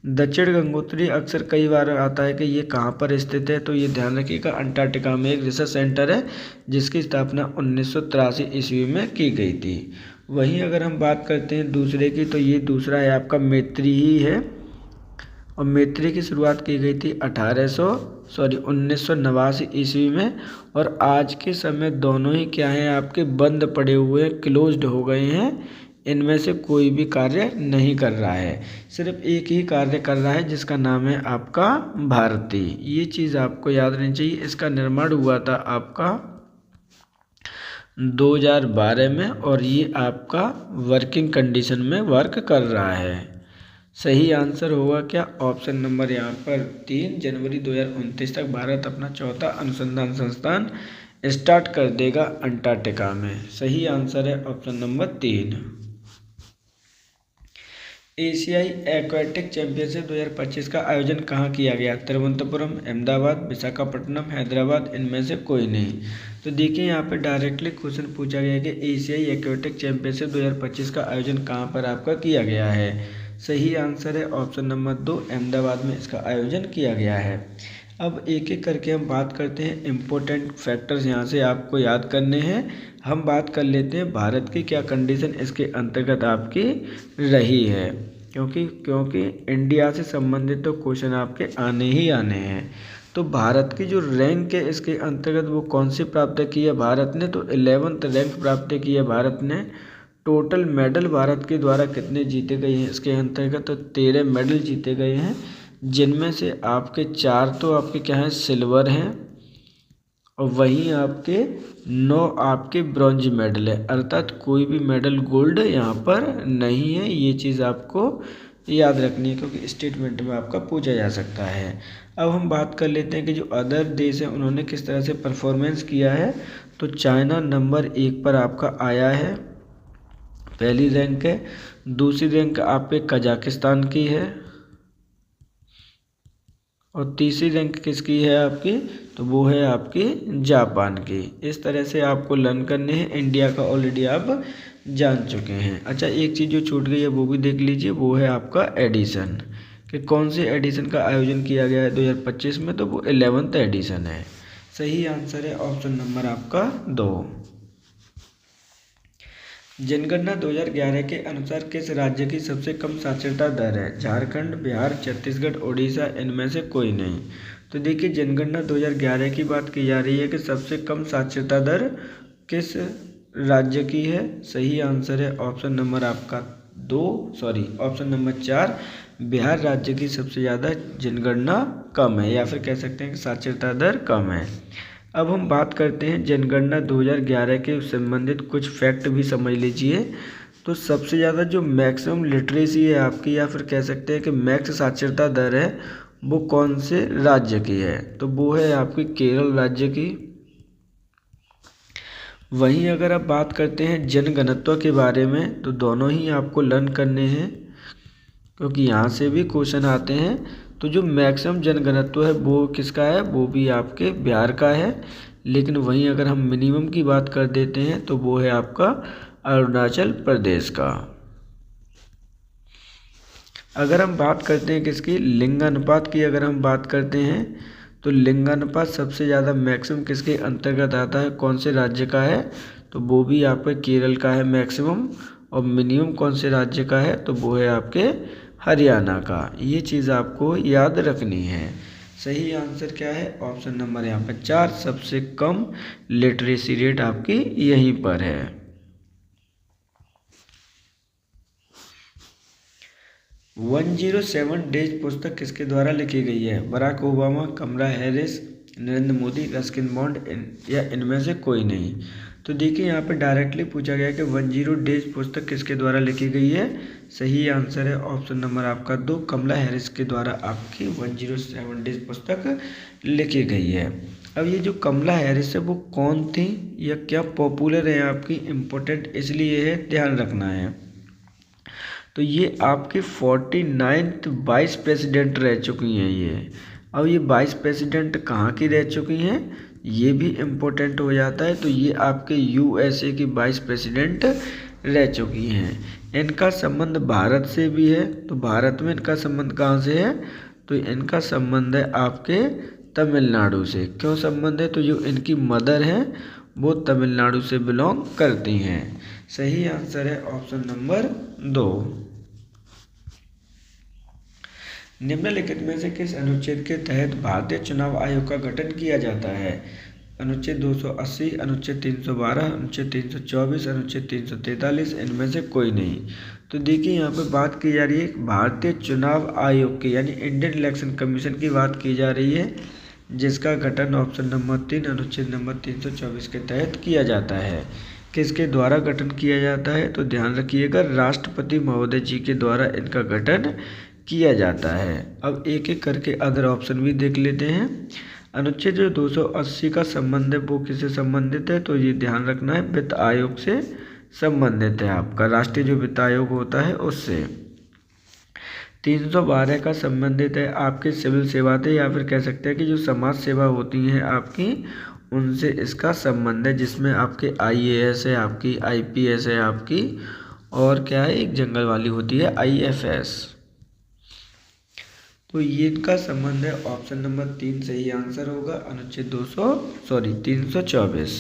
दक्षिण गंगोत्री अक्सर कई बार आता है कि ये कहाँ पर स्थित है, तो ये ध्यान रखिएगा अंटार्कटिका में एक रिसर्च सेंटर है जिसकी स्थापना 1983 ईस्वी में की गई थी। वहीं अगर हम बात करते हैं दूसरे की, तो ये दूसरा है आपका मैत्री ही है, और मैत्री की शुरुआत की गई थी 1989 ईस्वी में। और आज के समय दोनों ही क्या हैं आपके बंद पड़े हुए हैं, क्लोज्ड हो गए हैं। इनमें से कोई भी कार्य नहीं कर रहा है, सिर्फ एक ही कार्य कर रहा है जिसका नाम है आपका भारती। ये चीज़ आपको याद रहनी चाहिए। इसका निर्माण हुआ था आपका 2012 में, और ये आपका वर्किंग कंडीशन में वर्क कर रहा है। सही आंसर होगा क्या, ऑप्शन नंबर यहाँ पर 3 जनवरी 2029 तक भारत अपना चौथा अनुसंधान संस्थान स्टार्ट कर देगा अंटार्कटिका में। सही आंसर है ऑप्शन नंबर 3। एशियाई एक्वेटिक चैंपियनशिप 2025 का आयोजन कहाँ किया गया, तिरुवनंतपुरम, अहमदाबाद, विशाखापट्टनम, हैदराबाद, इनमें से कोई नहीं। तो देखिए यहाँ पे डायरेक्टली क्वेश्चन पूछा गया है कि एशियाई एक्वेटिक चैंपियनशिप 2025 का आयोजन कहाँ पर आपका किया गया है। सही आंसर है ऑप्शन नंबर 2, अहमदाबाद में इसका आयोजन किया गया है। अब एक एक करके हम बात करते हैं, इम्पोर्टेंट फैक्टर्स यहाँ से आपको याद करने हैं। हम बात कर लेते हैं भारत की क्या कंडीशन इसके अंतर्गत आपकी रही है, क्योंकि इंडिया से संबंधित तो क्वेश्चन आपके आने ही आने हैं। तो भारत की जो रैंक है इसके अंतर्गत वो कौन सी प्राप्त की है भारत ने, तो 11th रैंक प्राप्त की है भारत ने। टोटल मेडल भारत के द्वारा कितने जीते गए हैं इसके अंतर्गत, तो 13 मेडल जीते गए हैं, जिनमें से आपके 4 तो आपके क्या हैं सिल्वर हैं, और वहीं आपके 9 आपके ब्रॉन्ज मेडल है, अर्थात कोई भी मेडल गोल्ड यहाँ पर नहीं है। ये चीज़ आपको याद रखनी है क्योंकि स्टेटमेंट में आपका पूछा जा सकता है। अब हम बात कर लेते हैं कि जो अदर देश हैं उन्होंने किस तरह से परफॉर्मेंस किया है। तो चाइना नंबर 1 पर आपका आया है, पहली रैंक है। दूसरी रैंक आप पे कजाकिस्तान की है, और तीसरी रैंक किसकी है आपकी, तो वो है आपकी जापान की। इस तरह से आपको लर्न करने हैं, इंडिया का ऑलरेडी आप जान चुके हैं। अच्छा, एक चीज़ जो छूट गई है वो भी देख लीजिए, वो है आपका एडिशन, कि कौन से एडिशन का आयोजन किया गया है 2025 में, तो वो 11th एडिशन है। सही आंसर है ऑप्शन नंबर आपका 2। जनगणना 2011 के अनुसार किस राज्य की सबसे कम साक्षरता दर है, झारखंड, बिहार, छत्तीसगढ़, उड़ीसा, इनमें से कोई नहीं। तो देखिए जनगणना 2011 की बात की जा रही है कि सबसे कम साक्षरता दर किस राज्य की है। सही आंसर है ऑप्शन नंबर आपका ऑप्शन नंबर 4, बिहार राज्य की सबसे ज़्यादा जनगणना कम है, या फिर कह सकते हैं कि साक्षरता दर कम है। अब हम बात करते हैं जनगणना 2011 के संबंधित कुछ फैक्ट भी समझ लीजिए। तो सबसे ज़्यादा जो मैक्सिमम लिटरेसी है आपकी, या फिर कह सकते हैं कि मैक्स साक्षरता दर है, वो कौन से राज्य की है, तो वो है आपकी केरल राज्य की। वहीं अगर आप बात करते हैं जनघनत्व के बारे में, तो दोनों ही आपको लर्न करने हैं क्योंकि यहाँ से भी क्वेश्चन आते हैं। तो जो मैक्सिमम जनघनत्व है वो किसका है, वो भी आपके बिहार का है। लेकिन वहीं अगर हम मिनिमम की बात कर देते हैं तो वो है आपका अरुणाचल प्रदेश का। अगर हम बात करते हैं किसकी, लिंगानुपात की अगर हम बात करते हैं, तो लिंगानुपात सबसे ज़्यादा मैक्सिमम किसके अंतर्गत आता है, कौन से राज्य का है, तो वो भी आपके केरल का है मैक्सिमम। और मिनिमम कौन से राज्य का है, तो वो है आपके हरियाणा का। ये चीज़ आपको याद रखनी है। सही आंसर क्या है, ऑप्शन नंबर यहाँ पर 4, सबसे कम लिटरेसी रेट आपकी यहीं पर है। " 107 डेज पुस्तक किसके द्वारा लिखी गई है, Barack Obama, Kamala Harris, Narendra Modi, Ruskin Bond, या इनमें से कोई नहीं। तो देखिए यहाँ पे डायरेक्टली पूछा गया कि 10 डेज पुस्तक किसके द्वारा लिखी गई है। सही आंसर है ऑप्शन नंबर आपका 2, कमला हैरिस के द्वारा आपकी 107 डेज पुस्तक लिखी गई है। अब ये जो कमला हैरिस है वो कौन थी या क्या पॉपुलर है आपकी, इम्पोर्टेंट इसलिए है, ध्यान रखना है। तो ये आपके 49th वाइस प्रेसिडेंट रह चुकी हैं ये, अब ये वाइस प्रेसिडेंट कहाँ की रह चुकी हैं, ये भी इम्पोर्टेंट हो जाता है। तो ये आपके यूएसए की वाइस प्रेसिडेंट रह चुकी हैं। इनका संबंध भारत से भी है। तो भारत में इनका संबंध कहाँ से है, तो इनका संबंध है आपके तमिलनाडु से। क्यों संबंध है, तो जो इनकी मदर है वो तमिलनाडु से बिलोंग करती हैं। सही आंसर है ऑप्शन नंबर 2। निम्नलिखित में से किस अनुच्छेद के तहत भारतीय चुनाव आयोग का गठन किया जाता है। अनुच्छेद 280, अनुच्छेद 312, अनुच्छेद 324, अनुच्छेद 343, इनमें से कोई नहीं। तो देखिए यहाँ पे बात की जा रही है भारतीय चुनाव आयोग की यानी इंडियन इलेक्शन कमीशन की बात की जा रही है, जिसका गठन ऑप्शन नंबर 3 अनुच्छेद नंबर 324 के तहत किया जाता है। किसके द्वारा गठन किया जाता है, तो ध्यान रखिएगा राष्ट्रपति महोदय जी के द्वारा इनका गठन किया जाता है। अब एक एक करके अदर ऑप्शन भी देख लेते हैं। अनुच्छेद जो 280 का संबंध है वो किससे संबंधित है, तो ये ध्यान रखना है वित्त आयोग से संबंधित है, आपका राष्ट्रीय जो वित्त आयोग होता है उससे। 312 का संबंधित है आपके सिविल सेवा से, या फिर कह सकते हैं कि जो समाज सेवा होती हैं आपकी उनसे इसका संबंध है, जिसमें आपके आईएएस है, आपकी आईपीएस है आपकी, और क्या है एक जंगल वाली होती है आईएफएस। तो ये इनका संबंध है ऑप्शन नंबर 3 सही आंसर होगा। अनुच्छेद 324।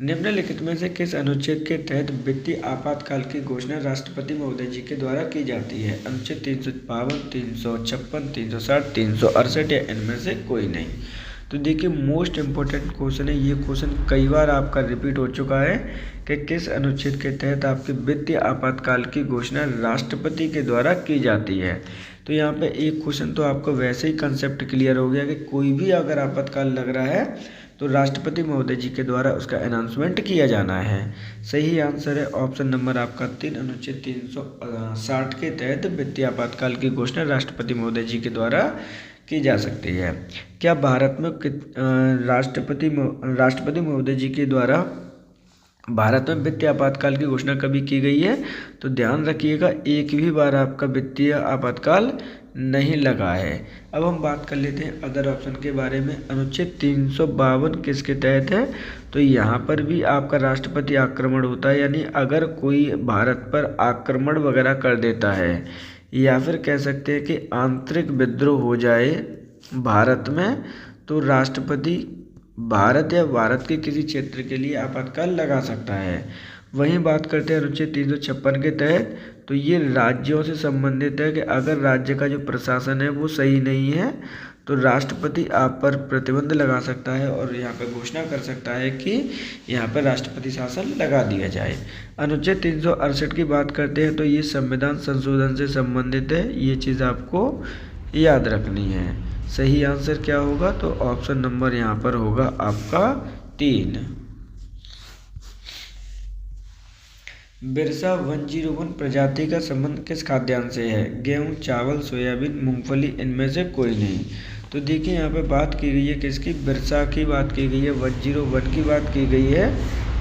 निम्नलिखित में से किस अनुच्छेद के तहत वित्तीय आपातकाल की घोषणा राष्ट्रपति महोदय जी के द्वारा की जाती है। अनुच्छेद 352, 356, 360, 368 या इनमें से कोई नहीं। तो देखिए मोस्ट इम्पोर्टेंट क्वेश्चन है, ये क्वेश्चन कई बार आपका रिपीट हो चुका है कि किस अनुच्छेद के तहत आपके वित्तीय आपातकाल की घोषणा राष्ट्रपति के द्वारा की जाती है। तो यहाँ पे एक क्वेश्चन तो आपको वैसे ही कंसेप्ट क्लियर हो गया कि कोई भी अगर आपातकाल लग रहा है तो राष्ट्रपति महोदय जी के द्वारा उसका अनाउंसमेंट किया जाना है। सही आंसर है ऑप्शन नंबर आपका 3 अनुच्छेद 360 के तहत वित्तीय आपातकाल की घोषणा राष्ट्रपति महोदय जी के द्वारा की जा सकती है। क्या भारत में राष्ट्रपति महोदय जी के द्वारा भारत में वित्तीय आपातकाल की घोषणा कभी की गई है, तो ध्यान रखिएगा एक भी बार आपका वित्तीय आपातकाल नहीं लगा है। अब हम बात कर लेते हैं अदर ऑप्शन के बारे में। अनुच्छेद 352 किसके तहत है, तो यहाँ पर भी आपका राष्ट्रपति आक्रमण होता है, यानी अगर कोई भारत पर आक्रमण वगैरह कर देता है या फिर कह सकते हैं कि आंतरिक विद्रोह हो जाए भारत में, तो राष्ट्रपति भारत या भारत के किसी क्षेत्र के लिए आपातकाल लगा सकता है। वहीं बात करते हैं अनुच्छेद 356 के तहत, तो ये राज्यों से संबंधित है कि अगर राज्य का जो प्रशासन है वो सही नहीं है तो राष्ट्रपति आप पर प्रतिबंध लगा सकता है और यहाँ पर घोषणा कर सकता है कि यहाँ पर राष्ट्रपति शासन लगा दिया जाए। अनुच्छेद 368 की बात करते हैं तो ये संविधान संशोधन से संबंधित है, ये चीज़ आपको याद रखनी है। सही आंसर क्या होगा, तो ऑप्शन नंबर यहाँ पर होगा आपका 3। बिरसा 101 प्रजाति का संबंध किस खाद्यान्न से है। गेहूँ, चावल, सोयाबीन, मूंगफली, इनमें से कोई नहीं। तो देखिए यहाँ पे बात की गई है किसकी, बिरसा की बात की गई है, 101 की बात की गई है।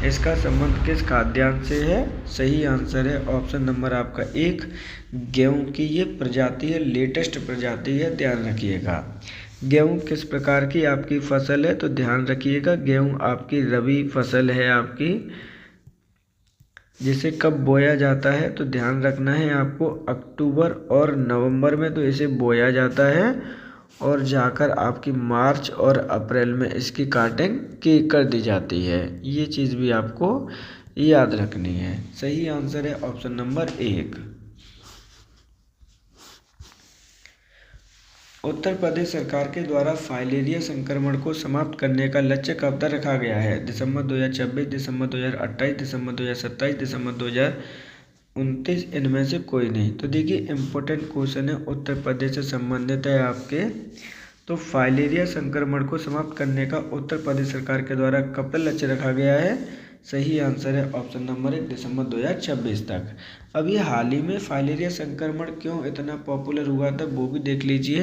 इसका संबंध किस खाद्यान्न से है, सही आंसर है ऑप्शन नंबर आपका 1 गेहूँ की ये प्रजाति है, लेटेस्ट प्रजाति है, ध्यान रखिएगा। गेहूँ किस प्रकार की आपकी फसल है, तो ध्यान रखिएगा गेहूँ आपकी रबी फसल है आपकी, जिसे कब बोया जाता है, तो ध्यान रखना है आपको अक्टूबर और नवंबर में तो इसे बोया जाता है और जाकर आपकी मार्च और अप्रैल में इसकी काटिंग कर दी जाती है। ये चीज़ भी आपको याद रखनी है। सही आंसर है ऑप्शन नंबर 1। उत्तर प्रदेश सरकार के द्वारा फाइलेरिया संक्रमण को समाप्त करने का लक्ष्य कब तक रखा गया है। दिसंबर 2026, दिसंबर 2028, दिसंबर 2027, दिसंबर 2029, इनमें से कोई नहीं। तो देखिए इम्पोर्टेंट क्वेश्चन है, उत्तर प्रदेश से संबंधित है आपके। तो फाइलेरिया संक्रमण को समाप्त करने का उत्तर प्रदेश सरकार के द्वारा कब तक लक्ष्य रखा गया है, सही आंसर है ऑप्शन नंबर 1 दिसंबर 2026 तक। अब ये हाल ही में फाइलेरिया संक्रमण क्यों इतना पॉपुलर हुआ था वो भी देख लीजिए,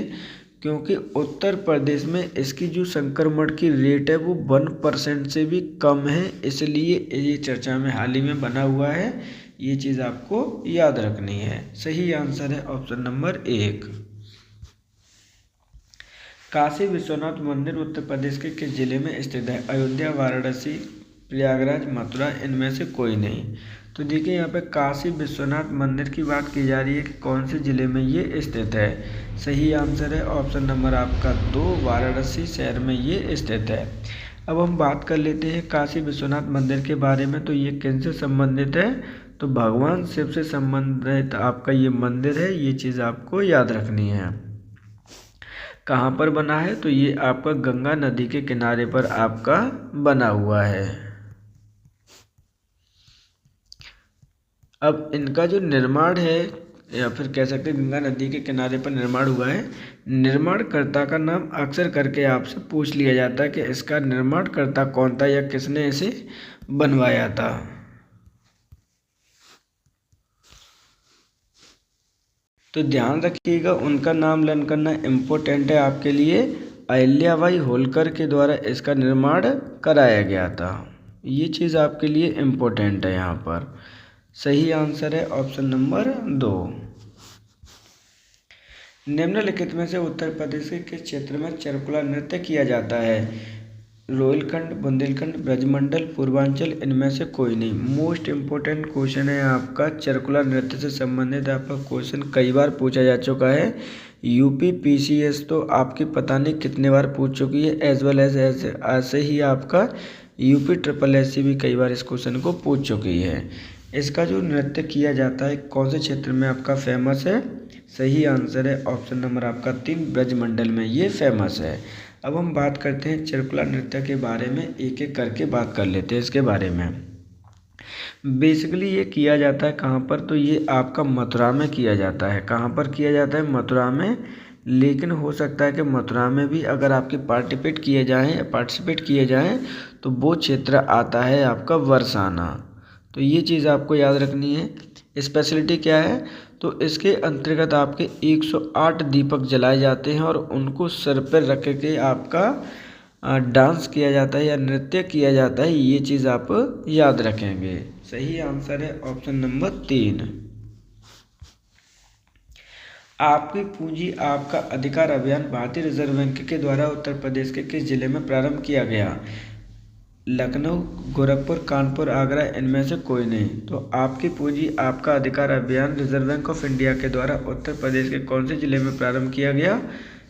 क्योंकि उत्तर प्रदेश में इसकी जो संक्रमण की रेट है वो 1% से भी कम है, इसलिए ये चर्चा में हाल ही में बना हुआ है। ये चीज़ आपको याद रखनी है। सही आंसर है ऑप्शन नंबर 1। काशी विश्वनाथ मंदिर उत्तर प्रदेश के किस जिले में स्थित है? अयोध्या, वाराणसी, प्रयागराज, मथुरा, इनमें से कोई नहीं। तो देखिए यहाँ पे काशी विश्वनाथ मंदिर की बात की जा रही है कि कौन से ज़िले में ये स्थित है। सही आंसर है ऑप्शन नंबर आपका 2, वाराणसी शहर में ये स्थित है। अब हम बात कर लेते हैं काशी विश्वनाथ मंदिर के बारे में। तो ये किनसे संबंधित है? तो भगवान शिव से संबंधित आपका ये मंदिर है। ये चीज़ आपको याद रखनी है। कहाँ पर बना है? तो ये आपका गंगा नदी के किनारे पर आपका बना हुआ है। अब इनका जो निर्माण है, या फिर कह सकते हैं गंगा नदी के किनारे पर निर्माण हुआ है। निर्माणकर्ता का नाम अक्सर करके आपसे पूछ लिया जाता है कि इसका निर्माणकर्ता कौन था या किसने इसे बनवाया था। तो ध्यान रखिएगा, उनका नाम लर्न करना इम्पोर्टेंट है आपके लिए। अहिल्याबाई होलकर के द्वारा इसका निर्माण कराया गया था। ये चीज़ आपके लिए इम्पोर्टेंट है यहाँ पर। सही आंसर है ऑप्शन नंबर 2। निम्नलिखित में से उत्तर प्रदेश के किस क्षेत्र में चरकुला नृत्य किया जाता है? रोहिलखंड, बुंदेलखंड, ब्रजमंडल, पूर्वांचल, इनमें से कोई नहीं। मोस्ट इम्पोर्टेंट क्वेश्चन है आपका, चरकुला नृत्य से संबंधित आपका क्वेश्चन कई बार पूछा जा चुका है। यूपी पीसीएस तो आपकी पता नहीं कितने बार पूछ चुकी है, एज वेल एज ऐसे ही आपका यूपी ट्रिपल एससी भी कई बार इस क्वेश्चन को पूछ चुकी है। इसका जो नृत्य किया जाता है कौन से क्षेत्र में आपका फेमस है? सही आंसर है ऑप्शन नंबर आपका 3, ब्रजमंडल में ये फेमस है। अब हम बात करते हैं चरकुला नृत्य के बारे में, एक एक करके बात कर लेते हैं इसके बारे में। बेसिकली ये किया जाता है कहाँ पर? तो ये आपका मथुरा में किया जाता है। कहाँ पर किया जाता है? मथुरा में। लेकिन हो सकता है कि मथुरा में भी अगर आपके पार्टिसिपेट किए जाएँ तो वो क्षेत्र आता है आपका बरसाना। तो ये चीज़ आपको याद रखनी है। स्पेशलिटी क्या है? तो इसके अंतर्गत आपके 108 दीपक जलाए जाते हैं और उनको सर पर रख के आपका डांस किया जाता है या नृत्य किया जाता है। ये चीज़ आप याद रखेंगे। सही आंसर है ऑप्शन नंबर 3। आपकी पूंजी आपका अधिकार अभियान भारतीय रिजर्व बैंक के द्वारा उत्तर प्रदेश के किस जिले में प्रारंभ किया गया? लखनऊ, गोरखपुर, कानपुर, आगरा, इनमें से कोई नहीं। तो आपकी पूंजी आपका अधिकार अभियान रिजर्व बैंक ऑफ इंडिया के द्वारा उत्तर प्रदेश के कौन से जिले में प्रारंभ किया गया?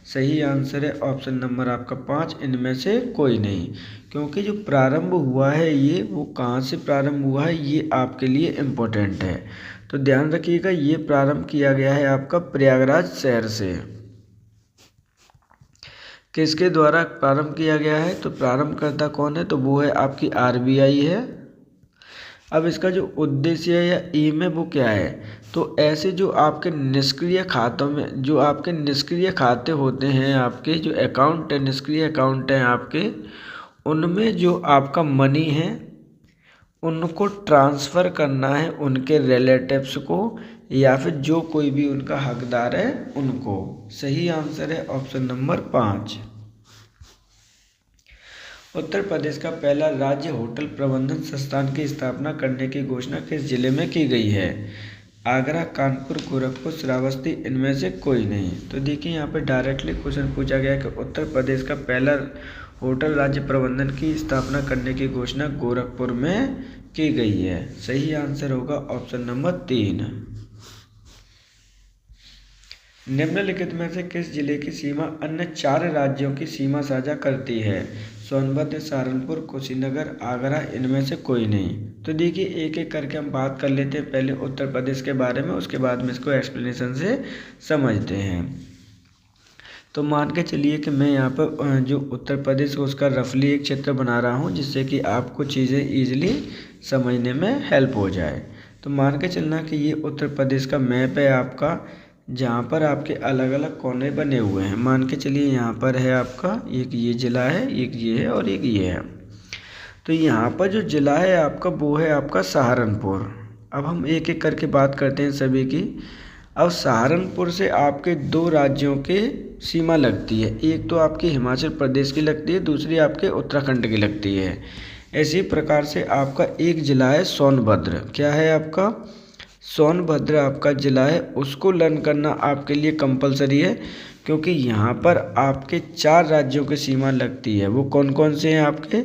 सही आंसर है ऑप्शन नंबर आपका 5, इनमें से कोई नहीं। क्योंकि जो प्रारंभ हुआ है ये, वो कहाँ से प्रारंभ हुआ है ये आपके लिए इम्पोर्टेंट है। तो ध्यान रखिएगा, ये प्रारंभ किया गया है आपका प्रयागराज शहर से। किसके द्वारा प्रारंभ किया गया है? तो प्रारंभकर्ता कौन है? तो वो है आपकी आरबीआई है। अब इसका जो उद्देश्य है या एम है वो क्या है? तो ऐसे जो आपके निष्क्रिय खातों में, जो आपके निष्क्रिय खाते होते हैं, आपके जो अकाउंट है, निष्क्रिय अकाउंट हैं आपके, उनमें जो आपका मनी है उनको ट्रांसफ़र करना है उनके रिलेटिव्स को, या फिर जो कोई भी उनका हकदार है उनको। सही आंसर है ऑप्शन नंबर 5। उत्तर प्रदेश का पहला राज्य होटल प्रबंधन संस्थान की स्थापना करने की घोषणा किस जिले में की गई है? आगरा, कानपुर, गोरखपुर, श्रावस्ती, इनमें से कोई नहीं। तो देखिए यहाँ पे डायरेक्टली क्वेश्चन पूछा गया कि उत्तर प्रदेश का पहला होटल राज्य प्रबंधन की स्थापना करने की घोषणा गोरखपुर में की गई है। सही आंसर होगा ऑप्शन नंबर 3। निम्नलिखित में से किस जिले की सीमा अन्य 4 राज्यों की सीमा साझा करती है? सोनभद्र, सहारनपुर, कुशीनगर, आगरा, इनमें से कोई नहीं। तो देखिए एक एक करके हम बात कर लेते हैं पहले उत्तर प्रदेश के बारे में, उसके बाद में इसको एक्सप्लेनेशन से समझते हैं। तो मान के चलिए कि मैं यहाँ पर जो उत्तर प्रदेश है उसका रफली एक क्षेत्र बना रहा हूँ, जिससे कि आपको चीज़ें ईजिली समझने में हेल्प हो जाए। तो मान के चलना कि ये उत्तर प्रदेश का मैप है आपका, जहाँ पर आपके अलग अलग कोने बने हुए हैं। मान के चलिए यहाँ पर है आपका एक ये ज़िला है, एक ये है और एक ये है। तो यहाँ पर जो ज़िला है आपका वो है आपका सहारनपुर। अब हम एक एक करके बात करते हैं सभी की। अब सहारनपुर से आपके 2 राज्यों के सीमा लगती है, एक तो आपकी हिमाचल प्रदेश की लगती है, दूसरी आपके उत्तराखंड की लगती है। इसी प्रकार से आपका एक ज़िला है सोनभद्र। क्या है आपका? सोनभद्र आपका जिला है, उसको लर्न करना आपके लिए कंपलसरी है, क्योंकि यहाँ पर आपके 4 राज्यों की सीमा लगती है। वो कौन कौन से हैं आपके?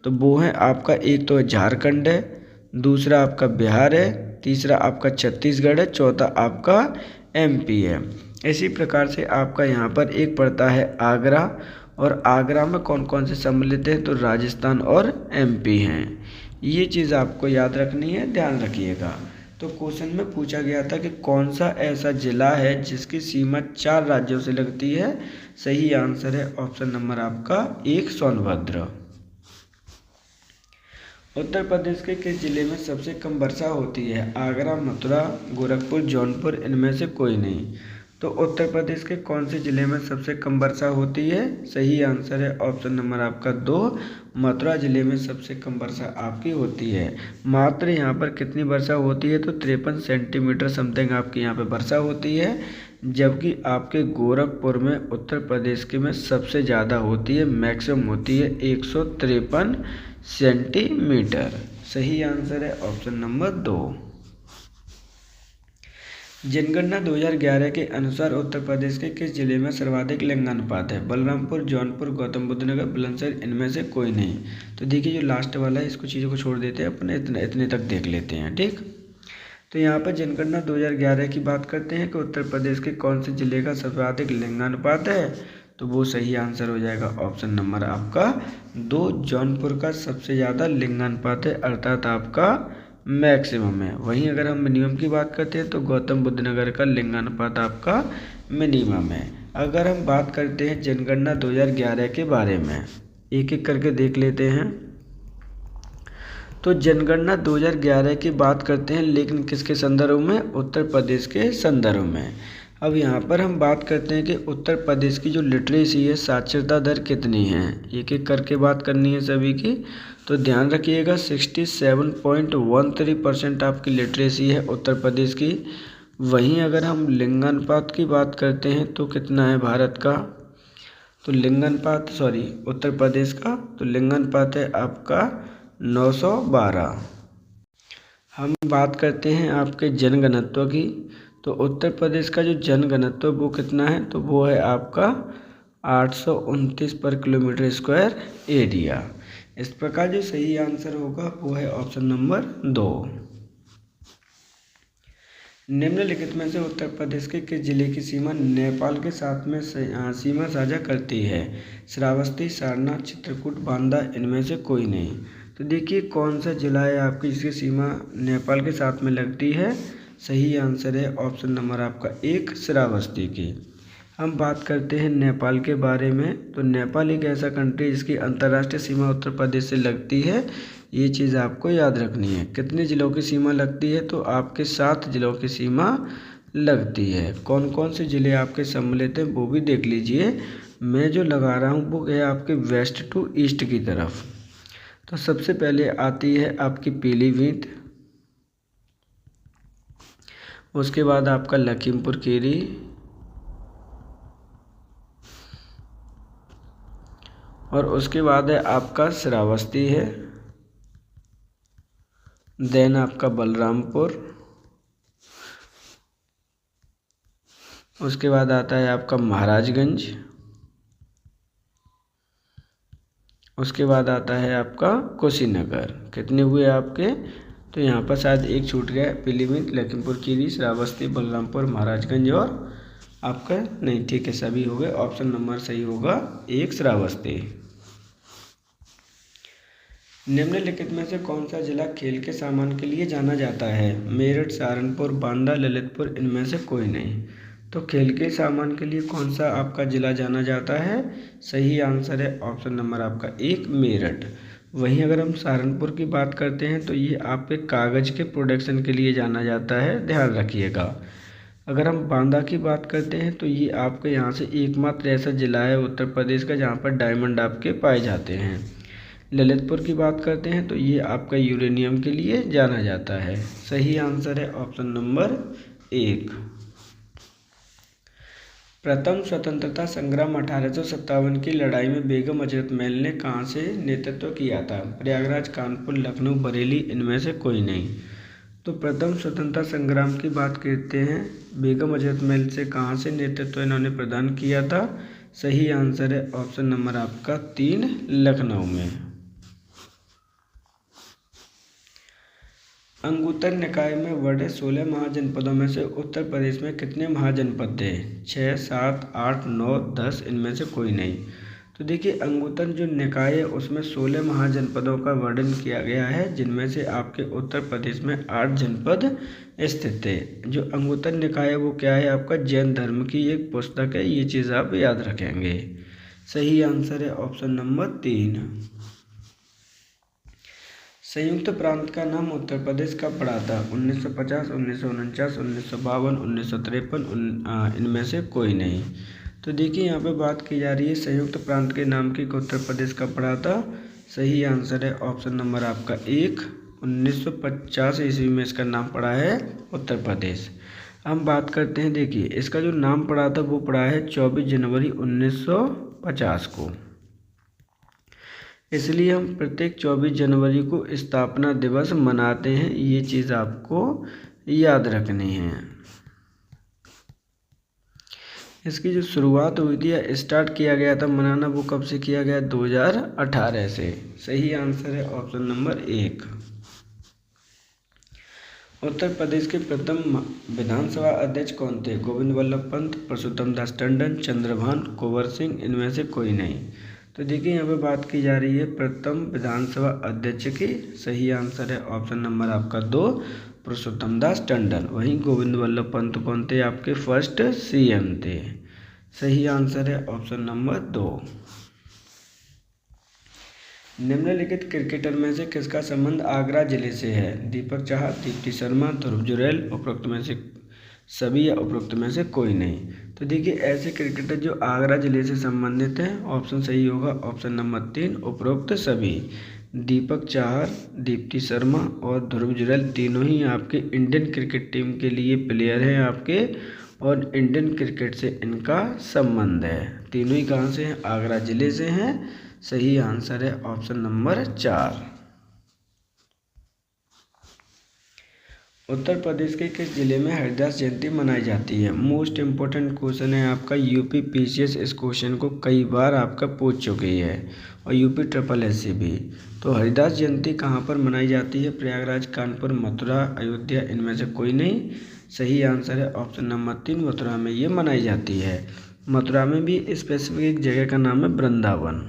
तो वो हैं आपका, एक तो झारखंड है, दूसरा आपका बिहार है, तीसरा आपका छत्तीसगढ़ है, चौथा आपका MP है। इसी प्रकार से आपका यहाँ पर एक पड़ता है आगरा, और आगरा में कौन कौन से सम्मिलित हैं? तो राजस्थान और MP हैं। ये चीज़ आपको याद रखनी है, ध्यान रखिएगा। तो क्वेश्चन में पूछा गया था कि कौन सा ऐसा जिला है जिसकी सीमा 4 राज्यों से लगती है? सही आंसर है ऑप्शन नंबर आपका 1 सोनभद्र। उत्तर प्रदेश के किस जिले में सबसे कम वर्षा होती है? आगरा, मथुरा, गोरखपुर, जौनपुर, इनमें से कोई नहीं। तो उत्तर प्रदेश के कौन से जिले में सबसे कम वर्षा होती है? सही आंसर है ऑप्शन नंबर आपका 2 मथुरा जिले में सबसे कम वर्षा आपकी होती है। मात्र यहाँ पर कितनी वर्षा होती है? तो 53 सेंटीमीटर समथिंग आपकी यहाँ पे वर्षा होती है, जबकि आपके गोरखपुर में उत्तर प्रदेश के में सबसे ज़्यादा होती है, मैक्सिमम होती है 153 सेंटीमीटर। सही आंसर है ऑप्शन नंबर 2। जनगणना 2011 के अनुसार उत्तर प्रदेश के किस जिले में सर्वाधिक लिंगानुपात है? बलरामपुर, जौनपुर, गौतम बुद्ध नगर, बुलंदशहर, इनमें से कोई नहीं। तो देखिए, जो लास्ट वाला है इसको चीज़ों को छोड़ देते हैं, अपने इतने तक देख लेते हैं, ठीक। तो यहाँ पर जनगणना 2011 की बात करते हैं कि उत्तर प्रदेश के कौन से जिले का सर्वाधिक लिंगानुपात है? तो वो सही आंसर हो जाएगा ऑप्शन नंबर आपका 2 जौनपुर का सबसे ज़्यादा लिंगानुपात है, अर्थात आपका मैक्सिमम है। वहीं अगर हम मिनिमम की बात करते हैं तो गौतम बुद्ध नगर का लिंगानुपात आपका मिनिमम है। अगर हम बात करते हैं जनगणना 2011 के बारे में, एक एक करके देख लेते हैं। तो जनगणना 2011 की बात करते हैं, लेकिन किसके संदर्भ में? उत्तर प्रदेश के संदर्भ में। अब यहाँ पर हम बात करते हैं कि उत्तर प्रदेश की जो लिटरेसी है, साक्षरता दर कितनी है, एक एक करके बात करनी है सभी की। तो ध्यान रखिएगा 67.13% आपकी लिटरेसी है उत्तर प्रदेश की। वहीं अगर हम लिंगानुपात की बात करते हैं तो कितना है भारत का? तो उत्तर प्रदेश का तो लिंगानुपात है आपका 912। हम बात करते हैं आपके जनघनत्व की। तो उत्तर प्रदेश का जो जनघनत्व वो कितना है? तो वो है आपका 829 पर किलोमीटर स्क्वायर एरिया। इस प्रकार जो सही आंसर होगा वो है ऑप्शन नंबर 2। निम्नलिखित में से उत्तर प्रदेश के किस जिले की सीमा नेपाल के साथ में सीमा साझा करती है? श्रावस्ती, सारनाथ, चित्रकूट, बांदा, इनमें से कोई नहीं। तो देखिए, कौन सा जिला है आपकी जिसकी सीमा नेपाल के साथ में लगती है? सही आंसर है ऑप्शन नंबर आपका 1 श्रावस्ती की। हम बात करते हैं नेपाल के बारे में। तो नेपाल एक ऐसा कंट्री जिसकी अंतर्राष्ट्रीय सीमा उत्तर प्रदेश से लगती है, ये चीज़ आपको याद रखनी है। कितने जिलों की सीमा लगती है? तो आपके 7 जिलों की सीमा लगती है। कौन कौन से ज़िले आपके सम्मिलित हैं वो भी देख लीजिए। मैं जो लगा रहा हूँ वो है आपके वेस्ट टू ईस्ट की तरफ। तो सबसे पहले आती है आपकी पीलीभीत, उसके बाद आपका लखीमपुर खीरी, और उसके बाद है आपका श्रावस्ती है, देन आपका बलरामपुर, उसके बाद आता है आपका महाराजगंज, उसके बाद आता है आपका कुशीनगर। कितने हुए आपके? तो यहाँ पर शायद एक छूट गया, पीलीभीत, लखीमपुर खीरी, श्रावस्ती, बलरामपुर, महाराजगंज और आपका नहीं, ठीक है, सभी हो गए। ऑप्शन नंबर सही होगा 1 श्रावस्ती। निम्नलिखित में से कौन सा जिला खेल के सामान के लिए जाना जाता है? मेरठ, सहारनपुर, बांदा, ललितपुर, इनमें से कोई नहीं। तो खेल के सामान के लिए कौन सा आपका जिला जाना जाता है? सही आंसर है ऑप्शन नंबर आपका 1 मेरठ। वहीं अगर हम सहारनपुर की बात करते हैं तो ये आपके कागज़ के प्रोडक्शन के लिए जाना जाता है, ध्यान रखिएगा। अगर हम बांदा की बात करते हैं तो ये आपके यहाँ से एकमात्र ऐसा ज़िला है उत्तर प्रदेश का जहाँ पर डायमंड आपके पाए जाते हैं। ललितपुर की बात करते हैं तो ये आपका यूरेनियम के लिए जाना जाता है। सही आंसर है ऑप्शन नंबर 1। प्रथम स्वतंत्रता संग्राम 1857 की लड़ाई में बेगम हजरत महल ने कहाँ से नेतृत्व किया था? प्रयागराज, कानपुर, लखनऊ, बरेली, इनमें से कोई नहीं। तो प्रथम स्वतंत्रता संग्राम की बात करते हैं। बेगम हजरत महल से कहाँ से नेतृत्व इन्होंने प्रदान किया था? सही आंसर है ऑप्शन नंबर आपका 3, लखनऊ में। अंगुत्तर निकाय में वर्णित 16 महाजनपदों में से उत्तर प्रदेश में कितने महाजनपद थे? 6, 7, 8, 9, 10, इनमें से कोई नहीं। तो देखिए अंगुत्तर जो निकाय है उसमें 16 महाजनपदों का वर्णन किया गया है, जिनमें से आपके उत्तर प्रदेश में 8 जनपद स्थित थे। जो अंगुत्तर निकाय है वो क्या है? आपका जैन धर्म की एक पुस्तक है, ये चीज़ आप याद रखेंगे। सही आंसर है ऑप्शन नंबर 3। संयुक्त प्रांत का नाम उत्तर प्रदेश कब पड़ा था? 1950, 1949, 1952, 1953, इनमें से कोई नहीं। तो देखिए यहाँ पे बात की जा रही है संयुक्त प्रांत के नाम की उत्तर प्रदेश कब पड़ा था? सही आंसर है ऑप्शन नंबर आपका 1, 1950 ईस्वी में इसका नाम पड़ा है उत्तर प्रदेश। हम बात करते हैं, देखिए इसका जो नाम पड़ा था वो पड़ा है 24 जनवरी 1950 को, इसलिए हम प्रत्येक 24 जनवरी को स्थापना दिवस मनाते हैं। ये चीज़ आपको याद रखनी है। इसकी जो शुरुआत हुई थी या स्टार्ट किया गया था मनाना, वो कब से किया गया? 2018 से। सही आंसर है ऑप्शन नंबर 1। उत्तर प्रदेश के प्रथम विधानसभा अध्यक्ष कौन थे? गोविंद वल्लभ पंत, परशुत्तम दास टंडन, चंद्रभान, कुंवर सिंह, इनमें से कोई नहीं। तो देखिए यहाँ पे बात की जा रही है प्रथम विधानसभा अध्यक्ष की। सही आंसर है ऑप्शन नंबर आपका 2, परशुत्तम दास टंडन। वहीं गोविंद वल्लभ पंत कौन थे? आपके फर्स्ट सीएम थे। सही आंसर है ऑप्शन नंबर 2। निम्नलिखित क्रिकेटर में से किसका संबंध आगरा जिले से है? दीपक चाहर, दीप्ति शर्मा, ध्रुव जुरैल, उपरोक्त में से सभी या उपरोक्त में से कोई नहीं। तो देखिए ऐसे क्रिकेटर जो आगरा जिले से संबंधित हैं, ऑप्शन सही होगा ऑप्शन नंबर 3, उपरोक्त सभी। दीपक चाहर, दीप्ति शर्मा और ध्रुव जुरैल तीनों ही आपके इंडियन क्रिकेट टीम के लिए प्लेयर हैं आपके, और इंडियन क्रिकेट से इनका संबंध है। तीनों ही कहाँ से हैं? आगरा जिले से हैं। सही आंसर है ऑप्शन नंबर 4। उत्तर प्रदेश के किस जिले में हरिदास जयंती मनाई जाती है? मोस्ट इम्पोर्टेंट क्वेश्चन है आपका। यूपी पीसीएस इस क्वेश्चन को कई बार आपका पूछ चुकी है, और यूपी SSS भी। तो हरिदास जयंती कहाँ पर मनाई जाती है? प्रयागराज, कानपुर, मथुरा, अयोध्या, इनमें से कोई नहीं। सही आंसर है ऑप्शन नंबर 3, मथुरा में ये मनाई जाती है। मथुरा में भी स्पेसिफिक एक जगह का नाम है वृंदावन।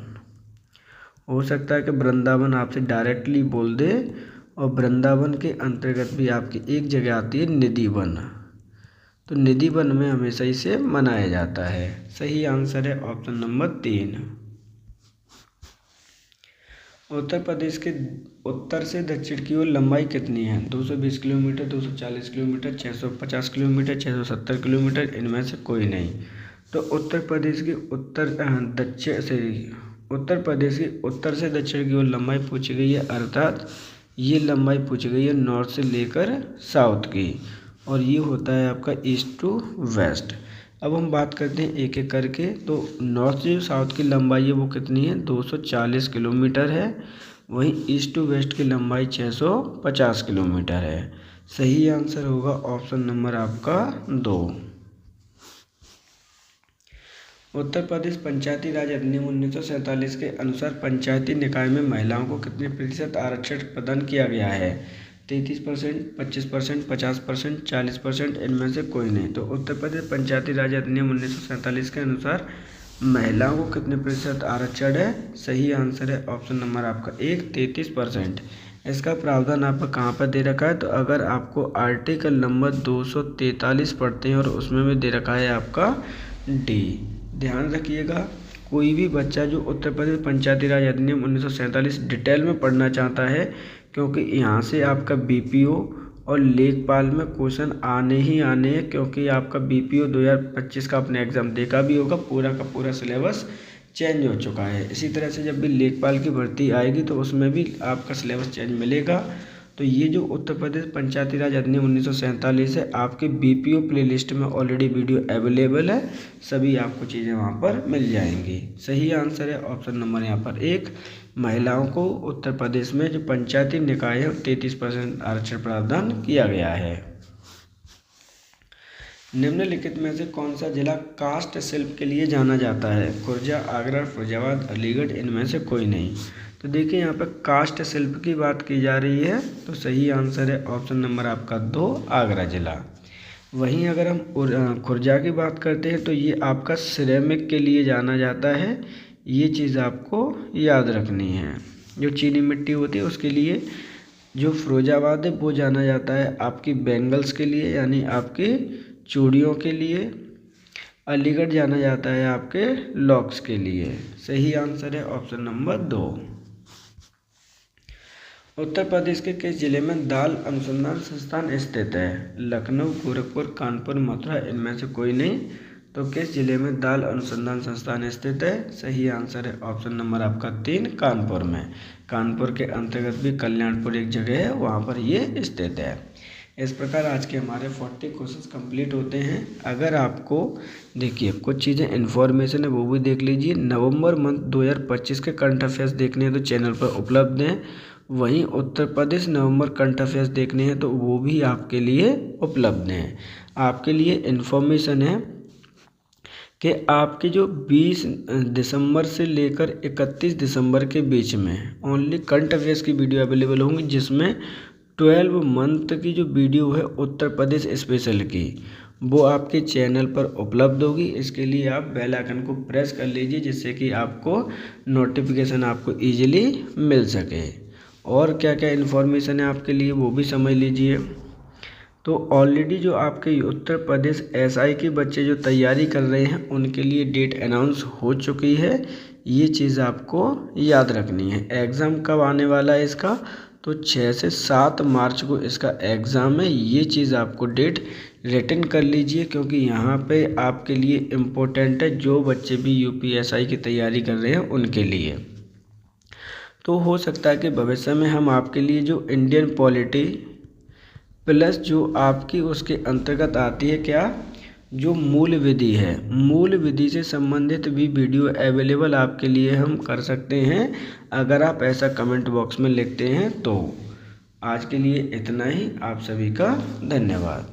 हो सकता है कि वृंदावन आपसे डायरेक्टली बोल दे, और वृंदावन के अंतर्गत भी आपकी एक जगह आती है निधिवन। तो निधिवन में हमेशा इसे मनाया जाता है। सही आंसर है ऑप्शन नंबर 3। उत्तर प्रदेश के उत्तर से दक्षिण की ओर लंबाई कितनी है? 220 किलोमीटर, 240 किलोमीटर, 650 किलोमीटर, 670 किलोमीटर, इनमें से कोई नहीं। तो उत्तर प्रदेश की उत्तर प्रदेश की उत्तर से दक्षिण की ओर लंबाई पूछी गई है, अर्थात ये लंबाई पूछी गई है नॉर्थ से लेकर साउथ की, और ये होता है आपका ईस्ट टू वेस्ट। अब हम बात करते हैं एक एक करके। तो नॉर्थ से साउथ की लंबाई है वो कितनी है? 240 किलोमीटर है। वहीं ईस्ट टू वेस्ट की लंबाई 650 किलोमीटर है। सही आंसर होगा ऑप्शन नंबर आपका 2। उत्तर प्रदेश पंचायती राज अधिनियम 1947 के अनुसार पंचायती निकाय में महिलाओं को कितने प्रतिशत आरक्षण प्रदान किया गया है? 33%, 25%, 50%, 40%, इनमें से कोई नहीं। तो उत्तर प्रदेश पंचायती राज अधिनियम 1947 के अनुसार महिलाओं को कितने प्रतिशत आरक्षण है? सही आंसर है ऑप्शन नंबर आपका 1, 33%। इसका प्रावधान आपका कहाँ पर दे रखा है? तो अगर आपको आर्टिकल नंबर 243 पढ़ते हैं और उसमें भी दे रखा है आपका डी। ध्यान रखिएगा, कोई भी बच्चा जो उत्तर प्रदेश पंचायती राज अधिनियम 1947 डिटेल में पढ़ना चाहता है, क्योंकि यहाँ से आपका बीपीओ और लेखपाल में क्वेश्चन आने ही आने हैं, क्योंकि आपका बीपीओ 2025 का आपने एग्ज़ाम देखा भी होगा, पूरा का पूरा सिलेबस चेंज हो चुका है। इसी तरह से जब भी लेखपाल की भर्ती आएगी तो उसमें भी आपका सिलेबस चेंज मिलेगा। तो ये जो उत्तर प्रदेश पंचायती राज अधिनियम 1947 है, आपके बीपीओ प्लेलिस्ट में ऑलरेडी वीडियो अवेलेबल है, सभी आपको चीज़ें वहाँ पर मिल जाएंगी। सही आंसर है ऑप्शन नंबर यहाँ पर 1, महिलाओं को उत्तर प्रदेश में जो पंचायती निकाय है 33% आरक्षण प्रावधान किया गया है। निम्नलिखित में से कौन सा जिला काष्ठ शिल्प के लिए जाना जाता है? खुर्जा, आगरा, फिरोजाबाद, अलीगढ़, इनमें से कोई नहीं। तो देखिए यहाँ पर काष्ठ शिल्प की बात की जा रही है, तो सही आंसर है ऑप्शन नंबर आपका 2, आगरा जिला। वहीं अगर हम खुर्जा की बात करते हैं तो ये आपका सिरेमिक के लिए जाना जाता है, ये चीज़ आपको याद रखनी है। जो चीनी मिट्टी होती है उसके लिए। जो फिरोजाबाद है वो जाना जाता है आपकी बैंगल्स के लिए, यानी आपकी चूड़ियों के लिए। अलीगढ़ जाना जाता है आपके लॉक्स के लिए। सही आंसर है ऑप्शन नंबर 2। उत्तर प्रदेश के किस जिले में दाल अनुसंधान संस्थान स्थित है? लखनऊ, गोरखपुर, कानपुर, मथुरा, इनमें से कोई नहीं। तो किस जिले में दाल अनुसंधान संस्थान स्थित है? सही आंसर है ऑप्शन नंबर आपका 3, कानपुर में। कानपुर के अंतर्गत भी कल्याणपुर एक जगह है, वहाँ पर ये स्थित है। इस प्रकार आज के हमारे 40 क्वेश्चंस कंप्लीट होते हैं। अगर आपको देखिए कुछ चीज़ें इन्फॉर्मेशन है वो भी देख लीजिए। नवंबर मंथ 2025 के करंट अफेयर्स देखने हैं तो चैनल पर उपलब्ध हैं। वहीं उत्तर प्रदेश नवंबर करंट अफेयर्स देखने हैं तो वो भी आपके लिए उपलब्ध हैं। आपके लिए इन्फॉर्मेशन है कि आपके जो 20 दिसंबर से लेकर 31 दिसंबर के बीच में ओनली करंट अफेयर्स की वीडियो अवेलेबल होंगी, जिसमें 12 मंथ की जो वीडियो है उत्तर प्रदेश स्पेशल की, वो आपके चैनल पर उपलब्ध होगी। इसके लिए आप बेल आइकन को प्रेस कर लीजिए, जिससे कि आपको नोटिफिकेशन आपको ईजिली मिल सके। और क्या क्या इन्फॉर्मेशन है आपके लिए वो भी समझ लीजिए। तो ऑलरेडी जो आपके उत्तर प्रदेश एसआई के बच्चे जो तैयारी कर रहे हैं उनके लिए डेट अनाउंस हो चुकी है, ये चीज़ आपको याद रखनी है। एग्ज़ाम कब आने वाला है इसका? तो 6 से 7 मार्च को इसका एग्ज़ाम है। ये चीज़ आपको डेट रिटन कर लीजिए, क्योंकि यहाँ पे आपके लिए इम्पोर्टेंट है, जो बच्चे भी यूपीएसआई की तैयारी कर रहे हैं उनके लिए। तो हो सकता है कि भविष्य में हम आपके लिए जो इंडियन पॉलिटी प्लस जो आपकी उसके अंतर्गत आती है क्या, जो मूल विधि है, मूल विधि से संबंधित भी वीडियो अवेलेबल आपके लिए हम कर सकते हैं, अगर आप ऐसा कमेंट बॉक्स में लिखते हैं तो। आज के लिए इतना ही। आप सभी का धन्यवाद।